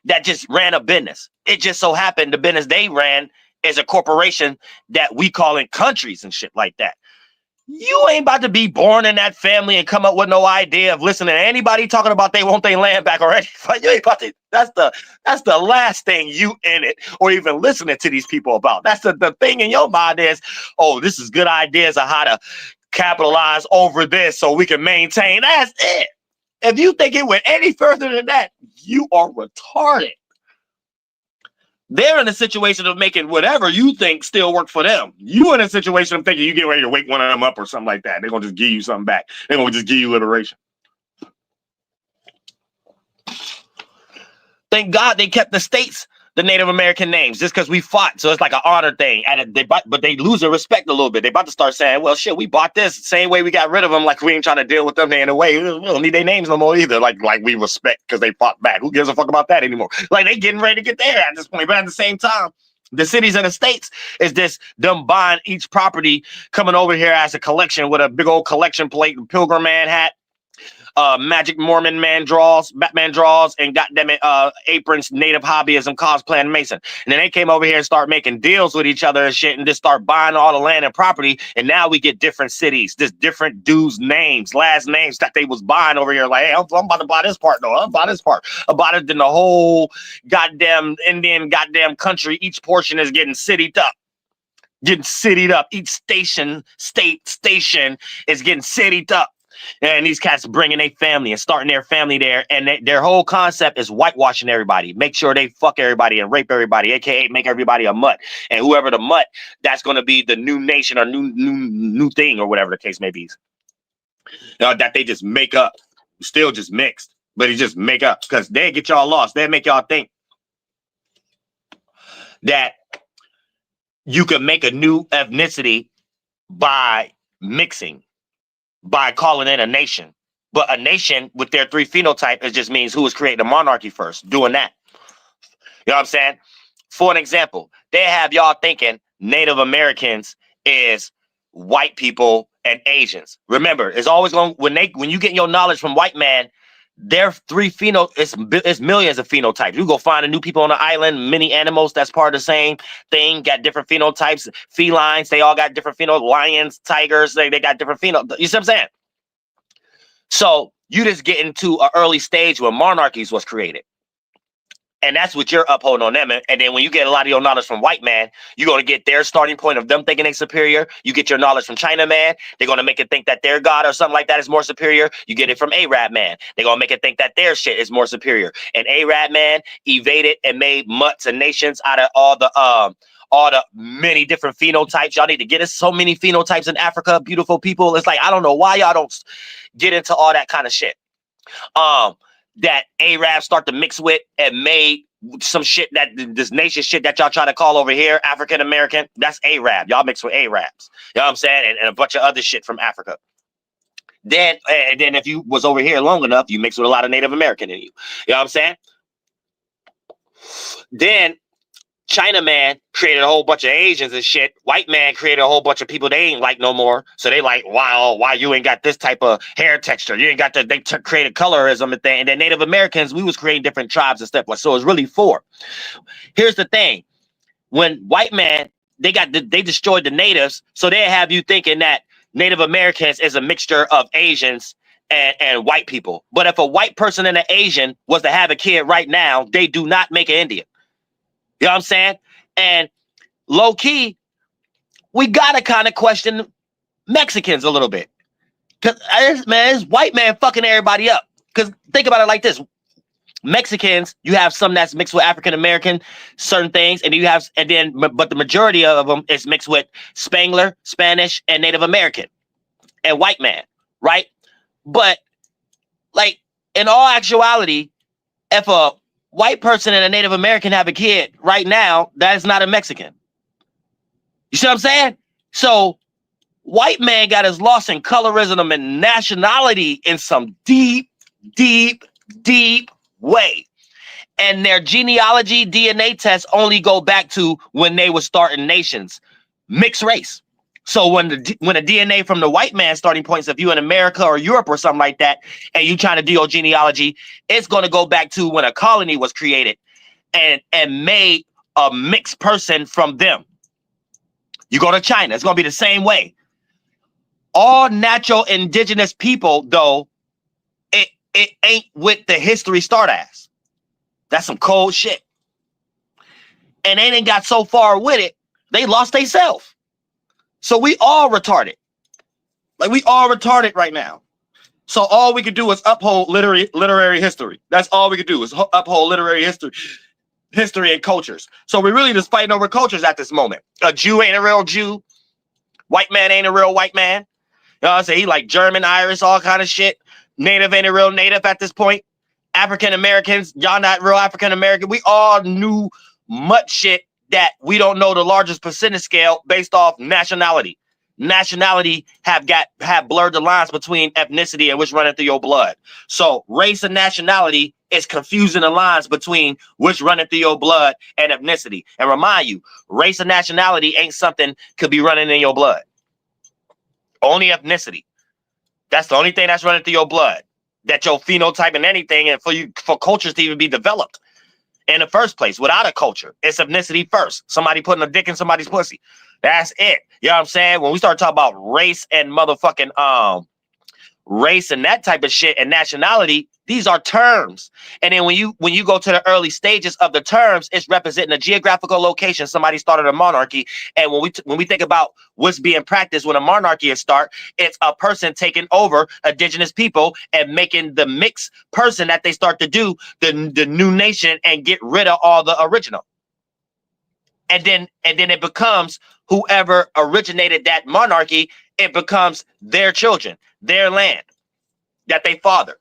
S4: that just ran a business. It just so happened the business they ran is a corporation that we call in countries and shit like that. You ain't about to be born in that family and come up with no idea of listening to anybody talking about they want their land back already. You ain't about to. That's the last thing you in it or even listening to these people about. That's the thing in your mind is, oh, this is good ideas of how to capitalize over this so we can maintain. That's it. If you think it went any further than that, you are retarded. They're in a situation of making whatever you think still work for them. You in a situation of thinking you get ready to wake one of them up or something like that. They're going to just give you something back. They're going to just give you liberation. Thank God they kept the states the Native American names just because we fought. So it's like an honor thing. And but they lose their respect a little bit. They about to start saying, well, shit, we bought this same way we got rid of them. Like we ain't trying to deal with them in a way. We don't need their names no more either. Like we respect because they fought back. Who gives a fuck about that anymore? Like they getting ready to get there at this point. But at the same time, the cities and the states is this them buying each property, coming over here as a collection with a big old collection plate, Pilgrim Man hat, Magic Mormon man draws, Batman draws, and goddamn it, aprons, native hobbyism, cosplay, and Mason. And then they came over here and start making deals with each other and shit, and just start buying all the land and property. And now we get different cities, just different dudes' names, last names that they was buying over here. Like, hey, I'm about to buy this part. No, I'm buy this part. About it, then the whole goddamn Indian goddamn country, each portion is getting citied up. Each station is getting citied up. And these cats bringing their family and starting their family there. And their whole concept is whitewashing everybody. Make sure they fuck everybody and rape everybody, a.k.a. make everybody a mutt. And whoever the mutt, that's going to be the new nation or new thing or whatever the case may be. That they just make up. Still just mixed. But he just make up. Because they get y'all lost. They make y'all think that you can make a new ethnicity by mixing. By calling it a nation. But a nation with their 3 phenotype, it just means who was creating a monarchy first, doing that. You know what I'm saying? For an example, they have y'all thinking Native Americans is white people and Asians. Remember, it's always going when you get your knowledge from white man, their 3 it's millions of phenotypes. You go find a new people on the island, many animals that's part of the same thing, got different phenotypes, felines, they all got different phenotypes, lions, tigers, they got different phenotypes. You see what I'm saying? So you just get into an early stage when monarchies was created. And that's what you're upholding on them. And then when you get a lot of your knowledge from white man, you're going to get their starting point of them thinking they're superior. You get your knowledge from China man. They're going to make it think that their God or something like that is more superior. You get it from Arab man. They're going to make it think that their shit is more superior. And Arab man evaded and made mutts and nations out of all the many different phenotypes. Y'all need to get us so many phenotypes in Africa. Beautiful people. It's like, I don't know why y'all don't get into all that kind of shit. That Arabs start to mix with and made some shit that this nation shit that y'all try to call over here African American, that's Arab. Y'all mix with Arabs. You know what I'm saying? And a bunch of other shit from Africa. Then if you was over here long enough, you mix with a lot of Native American in you. You know what I'm saying? Then China man created a whole bunch of Asians and shit. White man created a whole bunch of people they ain't like no more. So they like, wow, why you ain't got this type of hair texture? You ain't got the, they created colorism and thing. And then Native Americans, we was creating different tribes and stuff. So it's really 4. Here's the thing. When white man, they destroyed the natives. So they have you thinking that Native Americans is a mixture of Asians and white people. But if a white person and an Asian was to have a kid right now, they do not make an Indian. You know what I'm saying? And low key, we gotta kind of question Mexicans a little bit. Cause this white man fucking everybody up. Cause think about it like this. Mexicans, you have some that's mixed with African American, certain things, and but the majority of them is mixed with Spangler, Spanish, and Native American, and white man, right? But like in all actuality, if a white person and a Native American have a kid right now, that is not a Mexican. You see what I'm saying? So white man got his loss in colorism and nationality in some deep way. And their genealogy DNA tests only go back to when they were starting nations, mixed race. So when the DNA from the white man starting points, if you in America or Europe or something like that, and you trying to do your genealogy, it's going to go back to when a colony was created and made a mixed person from them. You go to China, it's going to be the same way. All natural indigenous people, though, it ain't with the history start as. That's some cold shit. And they didn't got so far with it, they lost themselves. So we all retarded. Like we all retarded right now. So all we could do is uphold literary history. That's all we could do is uphold literary history and cultures. So we're really just fighting over cultures at this moment. A Jew ain't a real Jew. White man ain't a real white man. You know what I'm saying? He like German, Irish, all kind of shit. Native ain't a real native at this point. African Americans, y'all not real African American. We all new much shit that we don't know the largest percentage scale based off nationality. Nationality have blurred the lines between ethnicity and which running through your blood. So race and nationality is confusing the lines between which running through your blood and ethnicity. And remind you, race and nationality ain't something could be running in your blood. Only ethnicity. That's the only thing that's running through your blood. That your phenotype and anything, and for cultures to even be developed in the first place. Without a culture, it's ethnicity first. Somebody putting a dick in somebody's pussy. That's it. You know what I'm saying? When we start talking about race and motherfucking race and that type of shit and nationality, these are terms. And then when you go to the early stages of the terms, it's representing a geographical location. Somebody started a monarchy. And when we think about what's being practiced when a monarchy is start, it's a person taking over indigenous people and making the mixed person that they start to do the new nation and get rid of all the original. And then it becomes whoever originated that monarchy, it becomes their children, their land that they fathered.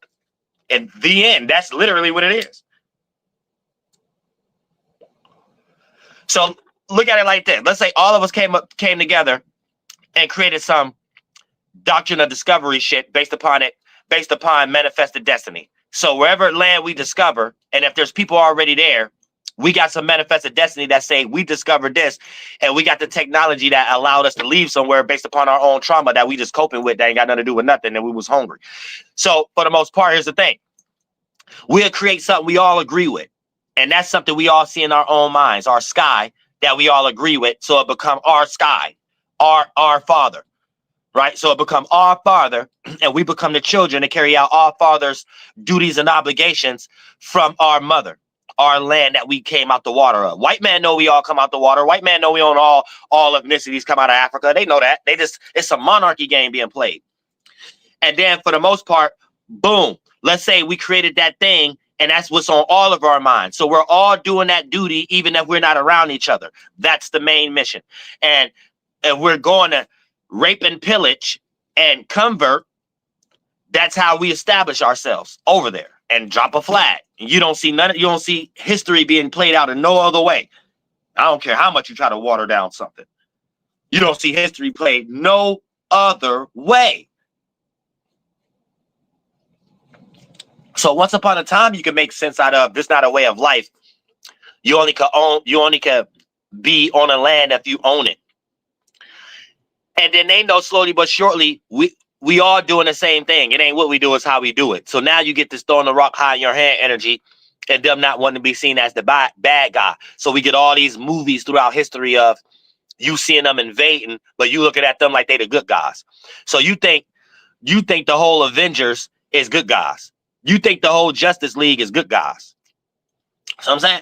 S4: In the end, that's literally what it is. So look at it like this. Let's say all of us came together and created some doctrine of discovery shit based upon manifested destiny. So wherever land we discover, and if there's people already there, we got some manifested destiny that say we discovered this, and we got the technology that allowed us to leave somewhere based upon our own trauma that we just coping with that ain't got nothing to do with nothing, and we was hungry. So for the most part, here's the thing. We'll create something we all agree with. And that's something we all see in our own minds, our sky that we all agree with. So it become our sky, our father, right? So it become our father, and we become the children to carry out our father's duties and obligations from our mother, our land that we came out the water of. White man know we all come out the water. White man know we own all ethnicities come out of Africa. They know that. It's a monarchy game being played. And then for the most part, boom. Let's say we created that thing, and that's what's on all of our minds. So we're all doing that duty, even if we're not around each other. That's the main mission. And if we're going to rape and pillage and convert, that's how we establish ourselves over there and drop a flag. And you don't see history being played out in no other way. I don't care how much you try to water down something. You don't see history played no other way. So once upon a time, you can make sense out of this not a way of life. You only can be on a land if you own it. And then they know slowly but surely we all doing the same thing. It ain't what we do, it's how we do it. So now you get this throwing the rock high in your hand energy and them not wanting to be seen as the bad guy. So we get all these movies throughout history of you seeing them invading, but you looking at them like they the good guys. So you think the whole Avengers is good guys. You think the whole Justice League is good guys. So I'm saying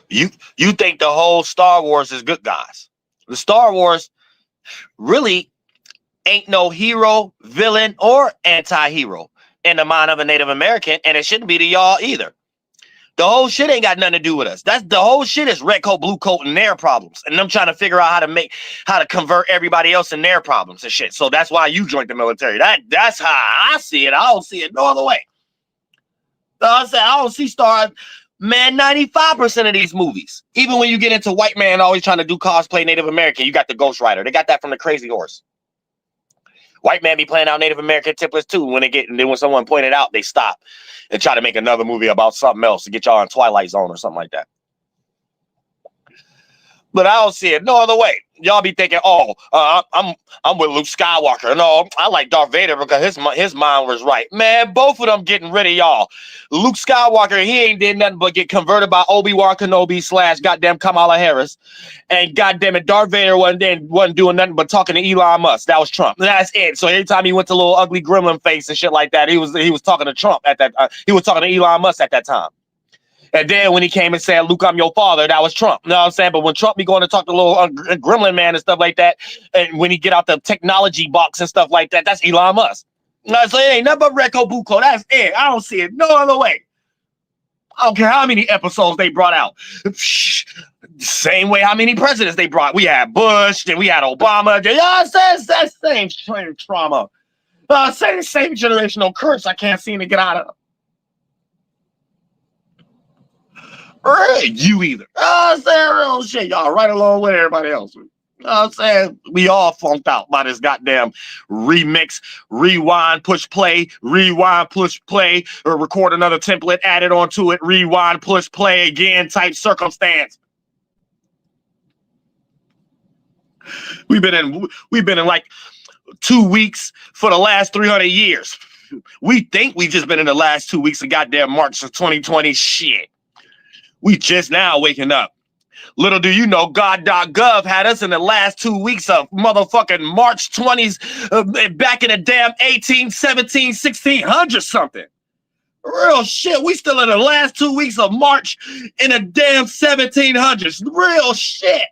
S4: you think the whole Star Wars is good guys. The Star Wars really ain't no hero, villain, or anti-hero in the mind of a Native American, and it shouldn't be to y'all either. The whole shit ain't got nothing to do with us. The whole shit is red coat, blue coat, and their problems. And them trying to figure out how to convert everybody else in their problems and shit. So that's why you joined the military. That's how I see it. I don't see it no other way. I don't see Star. Man, 95% of these movies, even when you get into white man always trying to do cosplay Native American, you got the Ghost Rider. They got that from the Crazy Horse. White man be playing out Native American templates too. And then when someone pointed out, they stop and try to make another movie about something else to get y'all in Twilight Zone or something like that. But I don't see it no other way. Y'all be thinking, I'm with Luke Skywalker. No, I like Darth Vader because his mind was right. Man, both of them getting rid of y'all. Luke Skywalker, he ain't did nothing but get converted by Obi-Wan Kenobi / goddamn Kamala Harris. And goddamn it, Darth Vader wasn't doing nothing but talking to Elon Musk. That was Trump. That's it. So anytime he went to little ugly gremlin face and shit like that, he was talking to Trump at that. He was talking to Elon Musk at that time. And then when he came and said, Luke, I'm your father, that was Trump. You know what I'm saying? But when Trump be going to talk to little gremlin man and stuff like that, and when he get out the technology box and stuff like that, that's Elon Musk. So it ain't nothing but Recco Buco. That's it. I don't see it no other way. I don't care how many episodes they brought out. Same way how many presidents they brought. We had Bush, then we had Obama. That same trauma. Same generational curse I can't seem to get out of. You either. I'm saying real shit. Y'all right along with everybody else. I'm saying we all flunked out by this goddamn remix, rewind, push play, or record another template, add it onto it, rewind, push play again type circumstance. We've been in like 2 weeks for the last 300 years. We think we just been in the last 2 weeks of goddamn March of 2020 shit. We just now waking up. Little do you know, God.gov had us in the last 2 weeks of motherfucking March 20s, back in the damn 1817, 1600 something. Real shit. We still in the last 2 weeks of March in the damn 1700s. Real shit.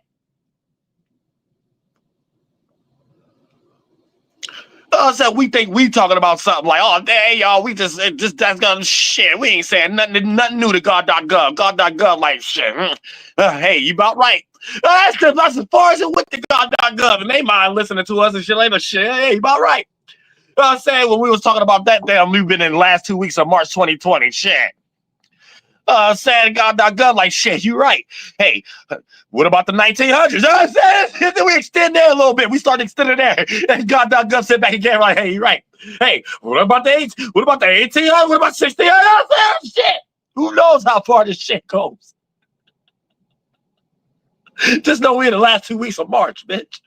S4: So we think we talking about something like, oh, hey, y'all, we just that's gonna shit. We ain't saying nothing new to God.gov. God.gov, like shit. Hey, you about right. That's as far as it went to God.gov, and they mind listening to us and shit like that. Shit, hey, you about right. You know what I'm saying? When we was talking about that damn, we've been in the last 2 weeks of March 2020. Shit. Saying God.gov, like shit, you right. Hey, what about the 1900s? You know what I'm saying? Then we extend there a little bit. We started extending there. And God.gov sit back again, like, hey, you right. Hey, what about the 1800s? What about the 1800s? What about 1600s? You know what I'm saying? Shit. Who knows how far this shit goes? Just know we're in the last 2 weeks of March, bitch.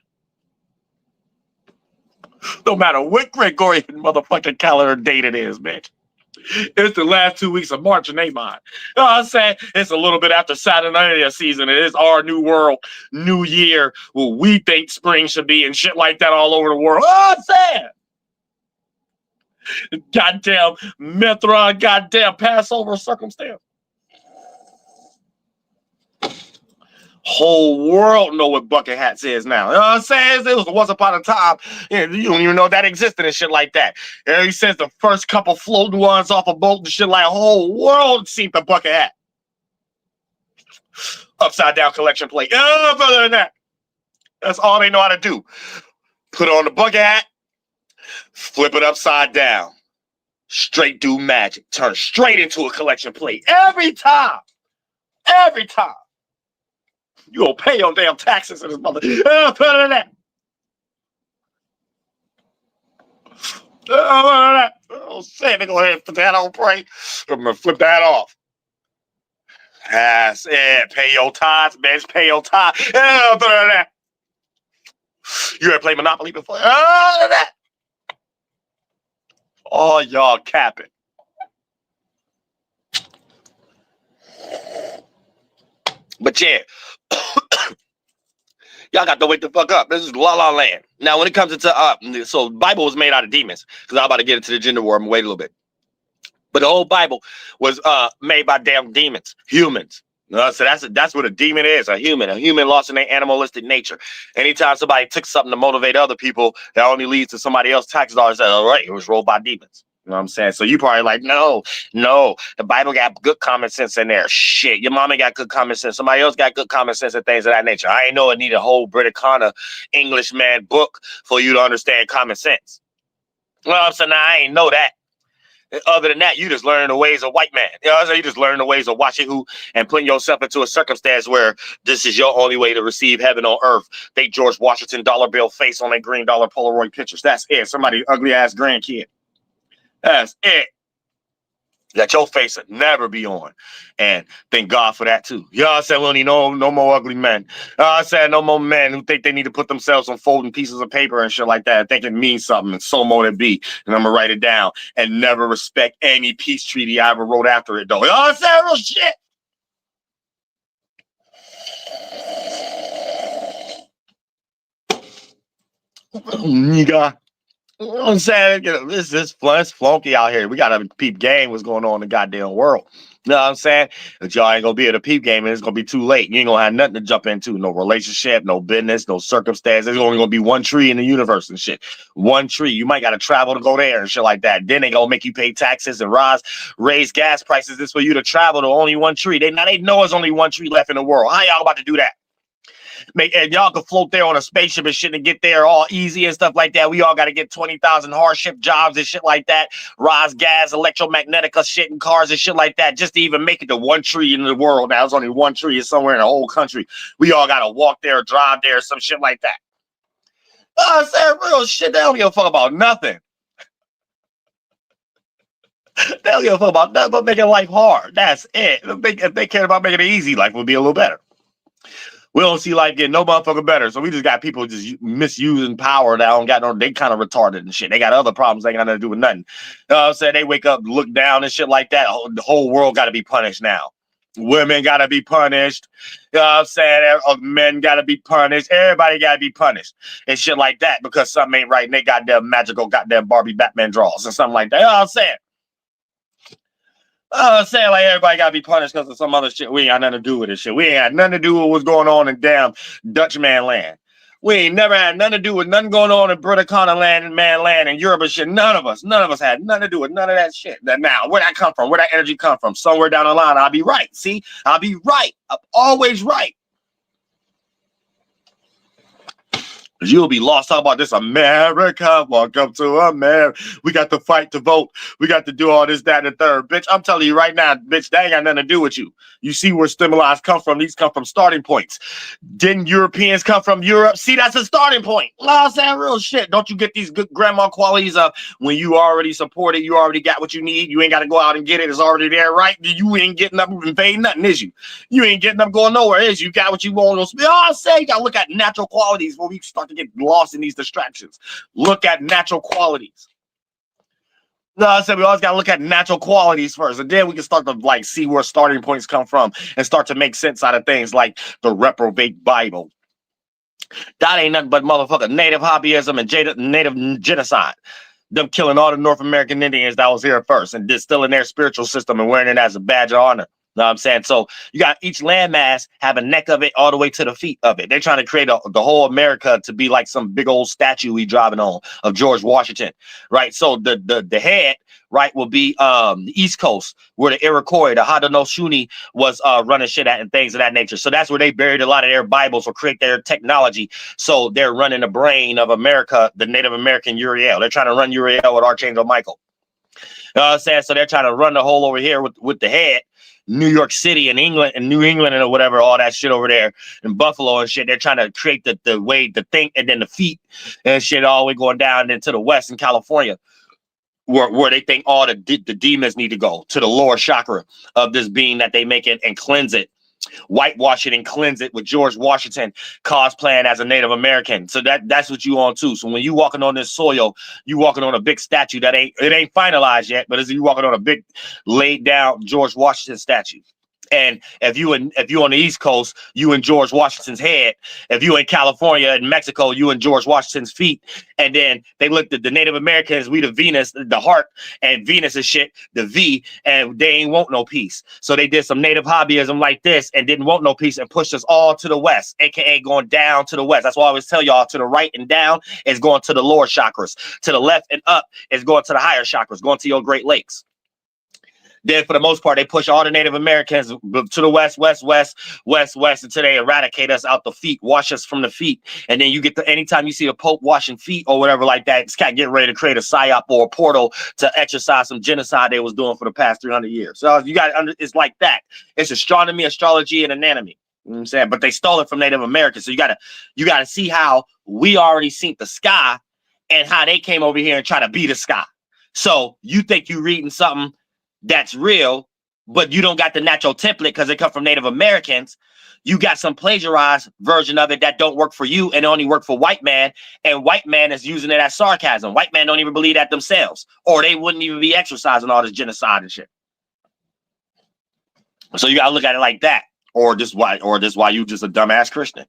S4: No matter what Gregorian motherfucking calendar date it is, bitch. It's the last 2 weeks of March in A.I.O. You know what I'm saying? It's a little bit after Saturnalia season. It is our new world, new year, what we think spring should be and shit like that all over the world. You know what I'm saying? Goddamn Mithra, goddamn Passover circumstance. Whole world know what bucket hats is now. You know what I'm saying? It was once upon a time. You don't even know that existed and shit like that. He says the first couple floating ones off a boat and shit like whole world seen the bucket hat. Upside down collection plate. Further than that. That's all they know how to do. Put on the bucket hat, flip it upside down. Straight do magic. Turn straight into a collection plate. Every time. Every time. You gonna pay your damn taxes in this mother. Further than that. Oh, say it. Go ahead and put that on pray. I'm gonna flip that off. That's it. Pay your tithes, bitch. Pay your tithes. Further than that. You ever play Monopoly before? That. Oh, y'all capping. But yeah. Y'all got to wake the fuck up. This is La La Land. Now, when it comes into so the Bible was made out of demons, because I'm about to get into the gender war. I'm gonna wait a little bit. But the whole Bible was made by damn demons, humans. So that's what a demon is, a human lost in their animalistic nature. Anytime somebody took something to motivate other people, that only leads to somebody else tax dollars. All right, it was rolled by demons. You know what I'm saying? So you probably like, no, the Bible got good common sense in there. Shit, your mama got good common sense. Somebody else got good common sense and things of that nature. I ain't know it need a whole Briticana Englishman book for you to understand common sense. Well, so now I ain't know that. Other than that, you just learn the ways of white man. You know what I'm saying? You just learn the ways of watching who and putting yourself into a circumstance where this is your only way to receive heaven on earth. They George Washington dollar bill face on their green dollar Polaroid pictures. That's it. Somebody ugly ass grandkid. That's it. That your face would never be on. And thank God for that too. You know what I'm saying? We don't need no more ugly men. You know what I'm saying? No more men who think they need to put themselves on folding pieces of paper and shit like that. Think it means something, and so more it be. And I'm gonna write it down and never respect any peace treaty I ever wrote after it though. You know what I'm saying? Real shit. Nigga. You know what I'm saying? This is flunky out here. We gotta peep game what's going on in the goddamn world. You know what I'm saying? But y'all ain't gonna be able to peep game and it's gonna be too late. You ain't gonna have nothing to jump into. No relationship, no business, no circumstance. There's only gonna be one tree in the universe and shit. One tree. You might gotta travel to go there and shit like that. Then they gonna make you pay taxes and raise gas prices. This for you to travel to only one tree. They know there's only one tree left in the world. How y'all about to do that? And y'all can float there on a spaceship and shit and get there all easy and stuff like that. We all got to get 20,000 hardship jobs and shit like that. Rise gas, electromagnetica shit and cars and shit like that just to even make it to 1 tree in the world. Now, there's only 1 tree somewhere in the whole country. We all got to walk there, drive there, some shit like that. Saying real shit. They don't give a fuck about nothing. They don't give a fuck about nothing but making life hard. That's it. If they cared about making it easy, life would be a little better. We don't see life getting no motherfucker better. So we just got people just misusing power that don't got no, they kind of retarded and shit. They got other problems. They ain't got nothing to do with nothing. You know what I'm saying? They wake up, look down and shit like that. The whole world got to be punished now. Women got to be punished. You know what I'm saying? Men got to be punished. Everybody got to be punished and shit like that because something ain't right and they got their magical goddamn Barbie Batman draws and something like that. You know what I'm saying? Saying like everybody gotta be punished because of some other shit. We ain't got nothing to do with this shit. We ain't had nothing to do with what's going on in damn Dutchman land. We ain't never had nothing to do with nothing going on in British land and man land and Europe and shit. None of us had nothing to do with none of that shit. That now, where that come from? Where that energy come from? Somewhere down the line, I'll be right. See, I'll be right. I'm always right. You'll be lost. Talk about this America. Welcome to America. We got to fight to vote. We got to do all this, that, and the third. Bitch, I'm telling you right now, bitch, that ain't got nothing to do with you. You see where stimuli come from. These come from starting points. Didn't Europeans come from Europe? See, that's a starting point. I'm saying real shit. Don't you get these good grandma qualities of when you already support it, you already got what you need. You ain't got to go out and get it. It's already there, right? You ain't getting up and invading nothing, is you? You ain't getting up going nowhere, is you? Got what you want. I say you got to look at natural qualities before we start to get lost in these distractions. Look at natural qualities. No, I said we always got to look at natural qualities first, and then we can start to like see where starting points come from and start to make sense out of things like the reprobate Bible. That ain't nothing but motherfucking native hobbyism and native genocide. Them killing all the North American Indians that was here first and distilling their spiritual system and wearing it as a badge of honor. Know what I'm saying? So you got each landmass have a neck of it all the way to the feet of it. They're trying to create the whole America to be like some big old statue we driving on of George Washington, right? So the head, right, will be the East Coast where the Iroquois, the Haudenosaunee was running shit at and things of that nature. So that's where they buried a lot of their Bibles or create their technology. So they're running the brain of America, the Native American Uriel. They're trying to run Uriel with Archangel Michael. You know what I'm saying? So they're trying to run the whole over here with the head. New York City and England and New England and whatever, all that shit over there in Buffalo and shit. They're trying to create the way to think and then the feet and shit all the way going down into the West in California where they think all the demons need to go to the lower chakra of this being that they make it and cleanse it. Whitewash it and cleanse it with George Washington cosplaying as a Native American. So that's what you on too. So when you walking on this soil, you walking on a big statue that ain't finalized yet, but as you walking on a big laid down George Washington statue. And if you on the East Coast, you in George Washington's head. If you in California and Mexico, you in George Washington's feet. And then they looked at the Native Americans, we the Venus, the heart, and Venus is shit, the V, and they ain't want no peace. So they did some native hobbyism like this and didn't want no peace and pushed us all to the West, aka going down to the West. That's why I always tell y'all to the right and down is going to the lower chakras. To the left and up is going to the higher chakras, going to your Great Lakes. Then for the most part, they push all the Native Americans to the west, until they eradicate us out the feet, wash us from the feet. And then you get anytime you see a Pope washing feet or whatever like that, it's kind of getting ready to create a psyop or a portal to exercise some genocide they was doing for the past 300 years. So you got it's like that. It's astronomy, astrology, and anatomy. You know what I'm saying? But they stole it from Native Americans. So you gotta see how we already seen the sky and how they came over here and try to be the sky. So you think you reading something that's real, but you don't got the natural template because it come from Native Americans. You got some plagiarized version of it that don't work for you and only work for white man, and white man is using it as sarcasm. White man don't even believe that themselves, or they wouldn't even be exercising all this genocide and shit. So you gotta look at it like that, or just why you just a dumbass Christian.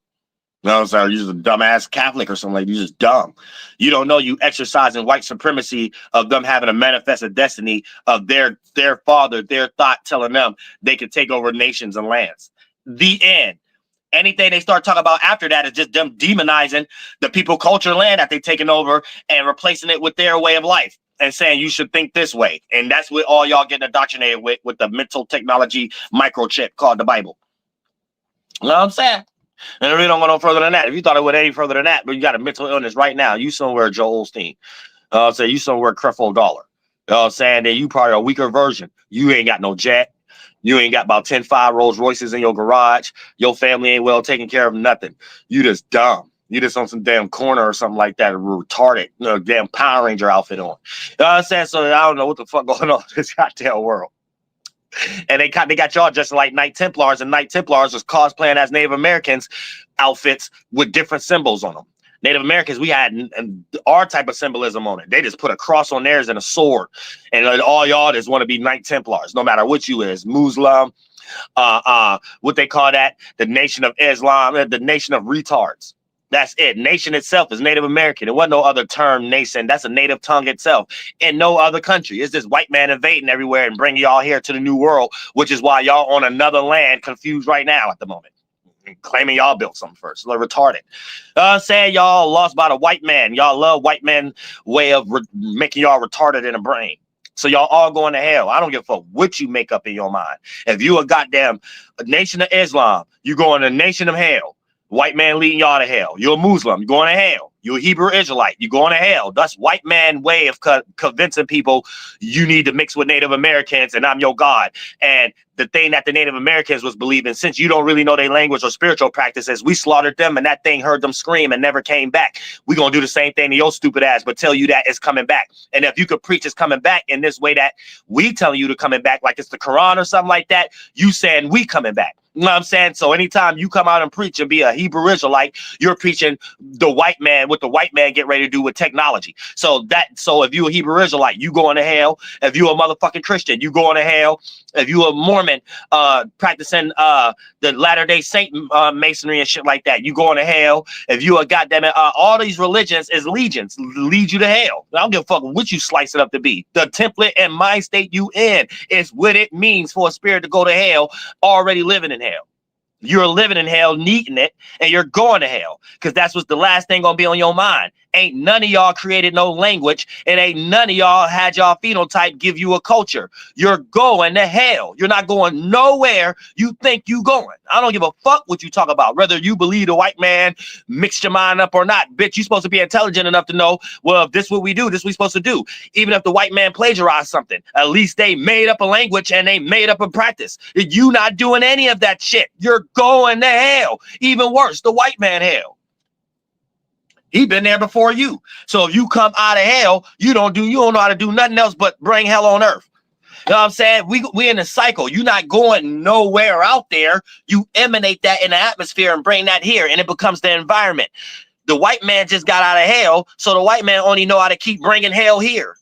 S4: No, sorry, you're just a dumbass Catholic or something like that. You're just dumb. You don't know you exercising white supremacy of them having a manifested destiny of their father, their thought telling them they can take over nations and lands. The end. Anything they start talking about after that is just them demonizing the people, culture, land that they've taken over and replacing it with their way of life and saying you should think this way. And that's what all y'all getting indoctrinated with the mental technology microchip called the Bible. You know what I'm saying? And it really don't go no further than that. If you thought it went any further than that, but you got a mental illness right now, you somewhere Joel Osteen. Say you somewhere Creflo Dollar. You know what I'm saying? That you probably a weaker version. You ain't got no jet. You ain't got about 10 5 Rolls Royces in your garage. Your family ain't well taken care of, nothing. You just dumb. You just on some damn corner or something like that, retarded, damn Power Ranger outfit on. You know what I'm saying? So I don't know what the fuck going on in this goddamn world. And they got y'all just like Knight Templars, and Knight Templars was cosplaying as Native Americans outfits with different symbols on them. Native Americans, we had our type of symbolism on it. They just put a cross on theirs and a sword. And all y'all just want to be Knight Templars, no matter what you is. Muslim, what they call that? The Nation of Islam, the Nation of Retards. That's it. Nation itself is Native American. There wasn't no other term, nation. That's a native tongue itself. In no other country. It's this white man invading everywhere and bringing y'all here to the new world, which is why y'all on another land confused right now at the moment. Claiming y'all built something first. They're retarded. Saying y'all lost by the white man. Y'all love white men way of making y'all retarded in the brain. So y'all all going to hell. I don't give a fuck what you make up in your mind. If you a goddamn Nation of Islam, you going to Nation of Hell. White man leading y'all to hell. You're a Muslim. You're going to hell. You're a Hebrew Israelite. You're going to hell. That's white man way of convincing people you need to mix with Native Americans and I'm your God. And the thing that the Native Americans was believing, since you don't really know their language or spiritual practices, we slaughtered them and that thing heard them scream and never came back. We're going to do the same thing to your stupid ass, but tell you that it's coming back. And if you could preach it's coming back in this way that we telling you to coming back, like it's the Quran or something like that, you saying we coming back. You know what I'm saying? So anytime you come out and preach and be a Hebrew Israelite, you're preaching the white man, what the white man get ready to do with technology. So if you a Hebrew Israelite, you going to hell. If you a motherfucking Christian, you going to hell. If you a Mormon practicing the Latter-day Saint masonry and shit like that, you going to hell. If you a goddamn all these religions is legions lead you to hell. I don't give a fuck what you slice it up to be. The template and mind state you in is what it means for a spirit to go to hell already living in hell. You're living in hell, needing it, and you're going to hell because that's what's the last thing gonna be on your mind. Ain't none of y'all created no language, and ain't none of y'all had y'all phenotype give you a culture. You're going to hell. You're not going nowhere you think you going. I don't give a fuck what you talk about, whether you believe the white man mixed your mind up or not. Bitch, you supposed to be intelligent enough to know, well, if this what we do, this we supposed to do. Even if the white man plagiarized something, at least they made up a language and they made up a practice. You not doing any of that shit. You're going to hell. Even worse, the white man hell. He been there before you. So if you come out of hell, you don't know how to do nothing else but bring hell on earth. You know what I'm saying? We in a cycle. You're not going nowhere out there. You emanate that in the atmosphere and bring that here, and it becomes the environment. The white man just got out of hell, so the white man only know how to keep bringing hell here.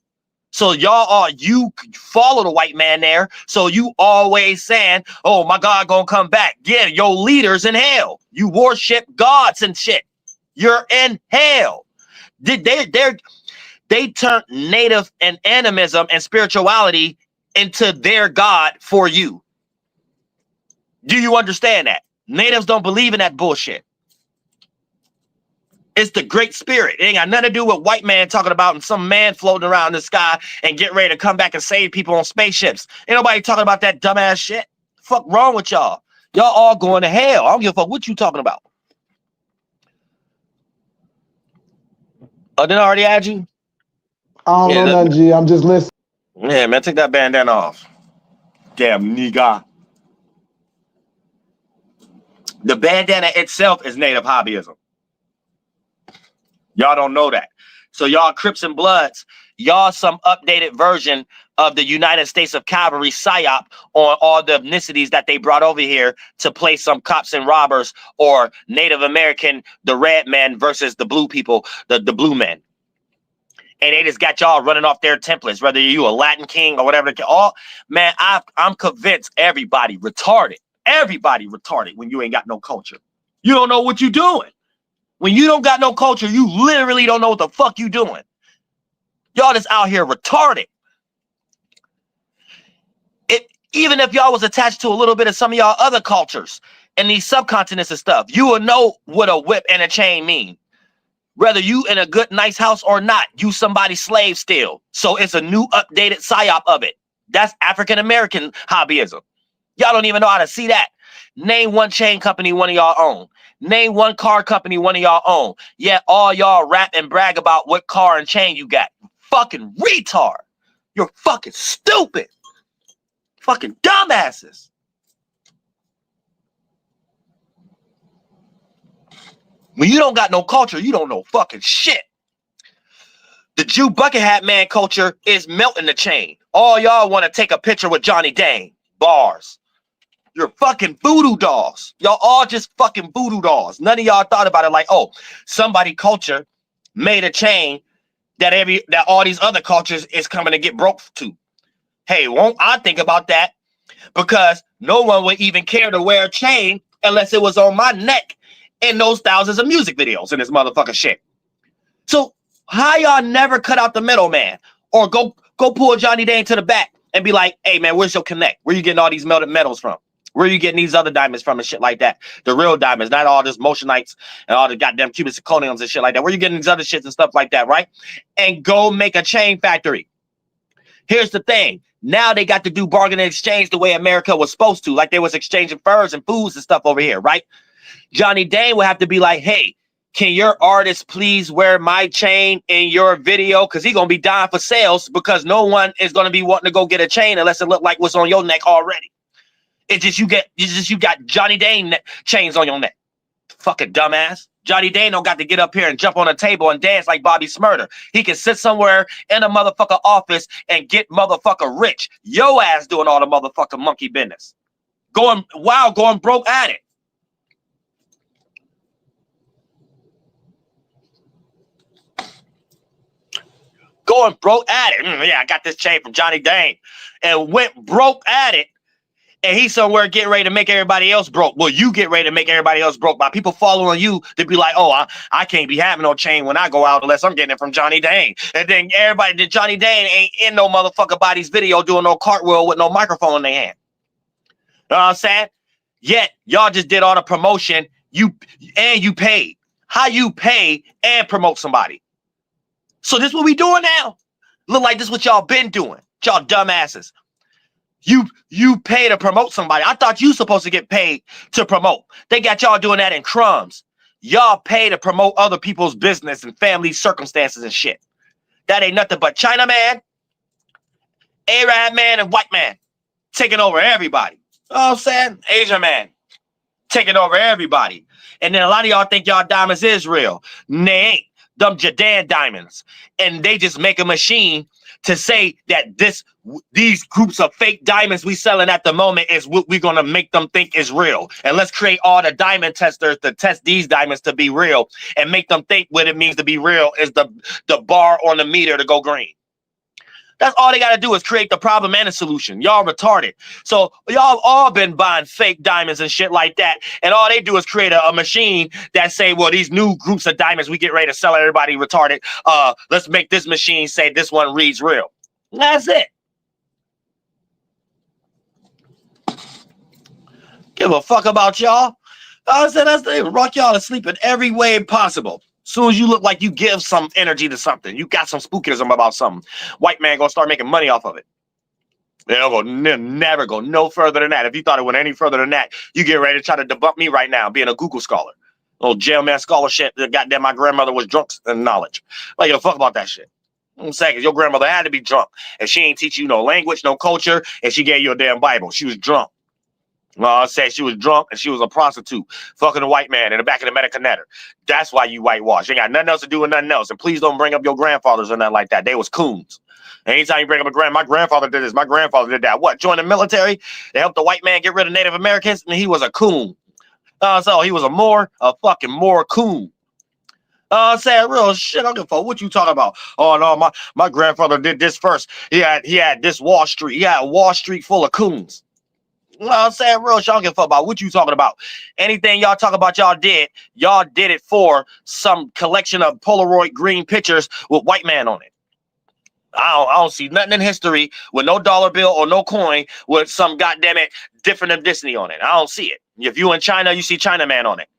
S4: So you follow the white man there. So you always saying, oh, my God gonna come back. Yeah, your leaders in hell. You worship gods and shit. You're in hell. They turned native and animism and spirituality into their God for you. Do you understand that? Natives don't believe in that bullshit. It's the great spirit. It ain't got nothing to do with white man talking about and some man floating around in the sky and get ready to come back and save people on spaceships. Ain't nobody talking about that dumbass shit. Fuck wrong with y'all? Y'all all going to hell. I don't give a fuck what you talking about. Oh, did I already add you?
S3: I don't know nothing, G. I'm just listening.
S4: Yeah, man, take that bandana off. Damn nigga. The bandana itself is native hobbyism. Y'all don't know that. So y'all Crips and Bloods, y'all some updated version of the United States of Cavalry PSYOP on all the ethnicities that they brought over here to play some cops and robbers or Native American, the red men versus the blue people, the blue men. And they just got y'all running off their templates, whether you a Latin king or whatever. Man, I'm convinced everybody retarded. Everybody retarded when you ain't got no culture. You don't know what you're doing. When you don't got no culture, you literally don't know what the fuck you doing. Y'all just out here retarded. Even if y'all was attached to a little bit of some of y'all other cultures and these subcontinents and stuff, you would know what a whip and a chain mean. Whether you in a good, nice house or not, you somebody's slave still. So it's a new updated PSYOP of it. That's African-American hobbyism. Y'all don't even know how to see that. Name one chain company one of y'all own. Name one car company one of y'all own. Yet all y'all rap and brag about what car and chain you got. Fucking retard. You're fucking stupid. Fucking dumbasses. When you don't got no culture, you don't know fucking shit. The Jew bucket hat man culture is melting the chain. All y'all want to take a picture with Johnny Dang. Bars. You're fucking voodoo dolls. Y'all all just fucking voodoo dolls. None of y'all thought about it like, oh, somebody culture made a chain that all these other cultures is coming to get broke to. Hey, won't I think about that? Because no one would even care to wear a chain unless it was on my neck in those thousands of music videos in this motherfucking shit. So how y'all never cut out the middleman or go pull Johnny Dang to the back and be like, hey man, where's your connect? Where you getting all these melted metals from? Where you getting these other diamonds from and shit like that? The real diamonds, not all this motionites and all the goddamn cubic zirconiums and shit like that. Where you getting these other shits and stuff like that, right? And go make a chain factory. Here's the thing. Now they got to do bargain and exchange the way America was supposed to, like they was exchanging furs and foods and stuff over here, right? Johnny Dang will have to be like, hey, can your artist please wear my chain in your video? Because he's going to be dying for sales because no one is going to be wanting to go get a chain unless it look like what's on your neck already. It's just you got Johnny Dang chains on your neck. Fucking dumbass. Johnny Dang don't got to get up here and jump on a table and dance like Bobby Smurder. He can sit somewhere in a motherfucker office and get motherfucker rich. Yo ass doing all the motherfucking monkey business. Going broke at it. Going broke at it. Yeah, I got this chain from Johnny Dang. And went broke at it. And he's somewhere getting ready to make everybody else broke. Well, you get ready to make everybody else broke by people following you to be like, oh, I can't be having no chain when I go out unless I'm getting it from Johnny Dang. And then everybody did Johnny Dang ain't in no motherfucker body's video doing no cartwheel with no microphone in their hand. You know what I'm saying? Yet y'all just did all the promotion. You paid. How you pay and promote somebody? So this what we doing now? Look like this what y'all been doing. Y'all dumbasses. You pay to promote somebody. I thought you supposed to get paid to promote. They got y'all doing that in crumbs. Y'all pay to promote other people's business and family circumstances and shit. That ain't nothing but China man, Arab man, and white man taking over everybody. You know what I'm saying? Asian man taking over everybody. And then a lot of y'all think y'all diamonds is real. And they ain't. Them Jadan diamonds. And they just make a machine to say that these groups of fake diamonds we selling at the moment is what we're going to make them think is real. And let's create all the diamond testers to test these diamonds to be real and make them think what it means to be real is the bar on the meter to go green. That's all they got to do is create the problem and the solution. Y'all retarded. So y'all all been buying fake diamonds and shit like that. And all they do is create a machine that say, well, these new groups of diamonds we get ready to sell everybody retarded. Let's make this machine say this one reads real. That's it. Give a fuck about y'all. I said that's the rock y'all to sleep in every way possible. Soon as you look like you give some energy to something, you got some spookism about something, white man gonna start making money off of it. They'll never go no further than that. If you thought it went any further than that, you get ready to try to debunk me right now, being a Google scholar. Little jailman scholarship that goddamn my grandmother was drunk in knowledge. Like, yo, fuck about that shit. I'm saying, your grandmother had to be drunk. And she ain't teach you no language, no culture, and she gave you a damn Bible. She was drunk. I said she was drunk and she was a prostitute, fucking a white man in the back of the Medicanetter. That's why you whitewash. You ain't got nothing else to do with nothing else. And please don't bring up your grandfathers or nothing like that. They was coons. Anytime you bring up my grandfather did this, my grandfather did that. What? Join the military? They helped the white man get rid of Native Americans? And he was a coon. So he was a fucking more coon. Saying real shit. I don't give a fuck what you talking about. Oh no, my grandfather did this first. He had this Wall Street. He had a Wall Street full of coons. You know what I'm saying? Real shit. I don't give a fuck about what you talking about. Anything y'all talk about y'all did it for some collection of Polaroid green pictures with white man on it. I don't see nothing in history with no dollar bill or no coin with some goddamn it different than Disney on it. I don't see it. If you in China, you see China man on it.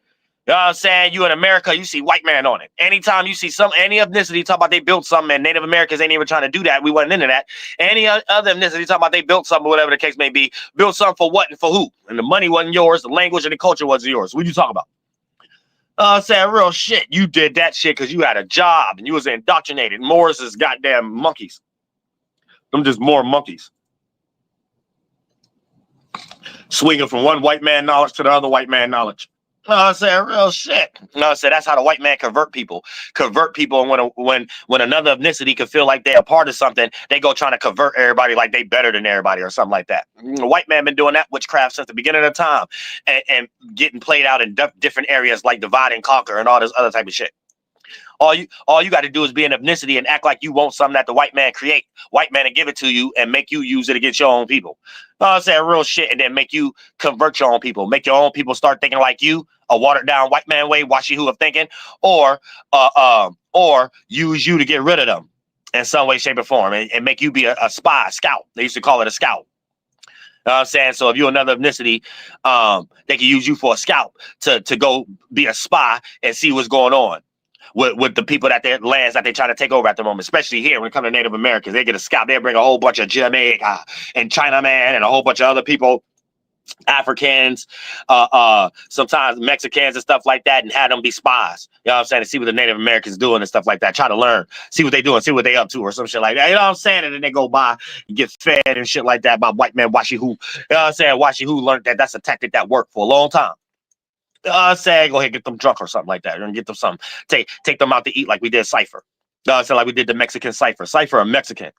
S4: You know what I'm saying? You in America, you see white man on it. Anytime you see any ethnicity talk about they built something, and Native Americans ain't even trying to do that. We wasn't into that. Any other ethnicity talk about they built something, whatever the case may be, built something for what and for who. And the money wasn't yours, the language and the culture wasn't yours. What you talking about? I'm saying real shit. You did that shit because you had a job and you was indoctrinated. Morris is goddamn monkeys. Them just more monkeys. Swinging from one white man knowledge to the other white man knowledge. I'm saying real shit. I'm saying that's how the white man convert people. And when another ethnicity can feel like they're a part of something, they go trying to convert everybody like they better than everybody or something like that. The white man been doing that witchcraft since the beginning of time, and getting played out in different areas like divide and conquer and all this other type of shit. All you got to do is be an ethnicity and act like you want something that the white man create. White man and give it to you and make you use it against your own people. I'm saying real shit, and then make you convert your own people. Make your own people start thinking like you, a watered down white man way, washy who of thinking, or use you to get rid of them in some way, shape, or form, and make you be a spy, scout. They used to call it a scout. You know what I'm saying? So if you're another ethnicity, they can use you for a scout to go be a spy and see what's going on with the people that their lands that they try to take over at the moment, especially here when it comes to Native Americans. They get a scout, they bring a whole bunch of Jamaica and Chinaman and a whole bunch of other people, Africans, sometimes Mexicans and stuff like that, and have them be spies. You know what I'm saying? To see what the Native Americans doing and stuff like that. Try to learn, see what they doing, see what they up to or some shit like that. You know what I'm saying? And then they go by and get fed and shit like that by white man Washi who. You know what I'm saying? Washi who learned that that's a tactic that worked for a long time. Say go ahead, get them drunk or something like that, and get them something. Take them out to eat like we did Cypher. So like we did the Mexican Cypher. Cypher a Mexican.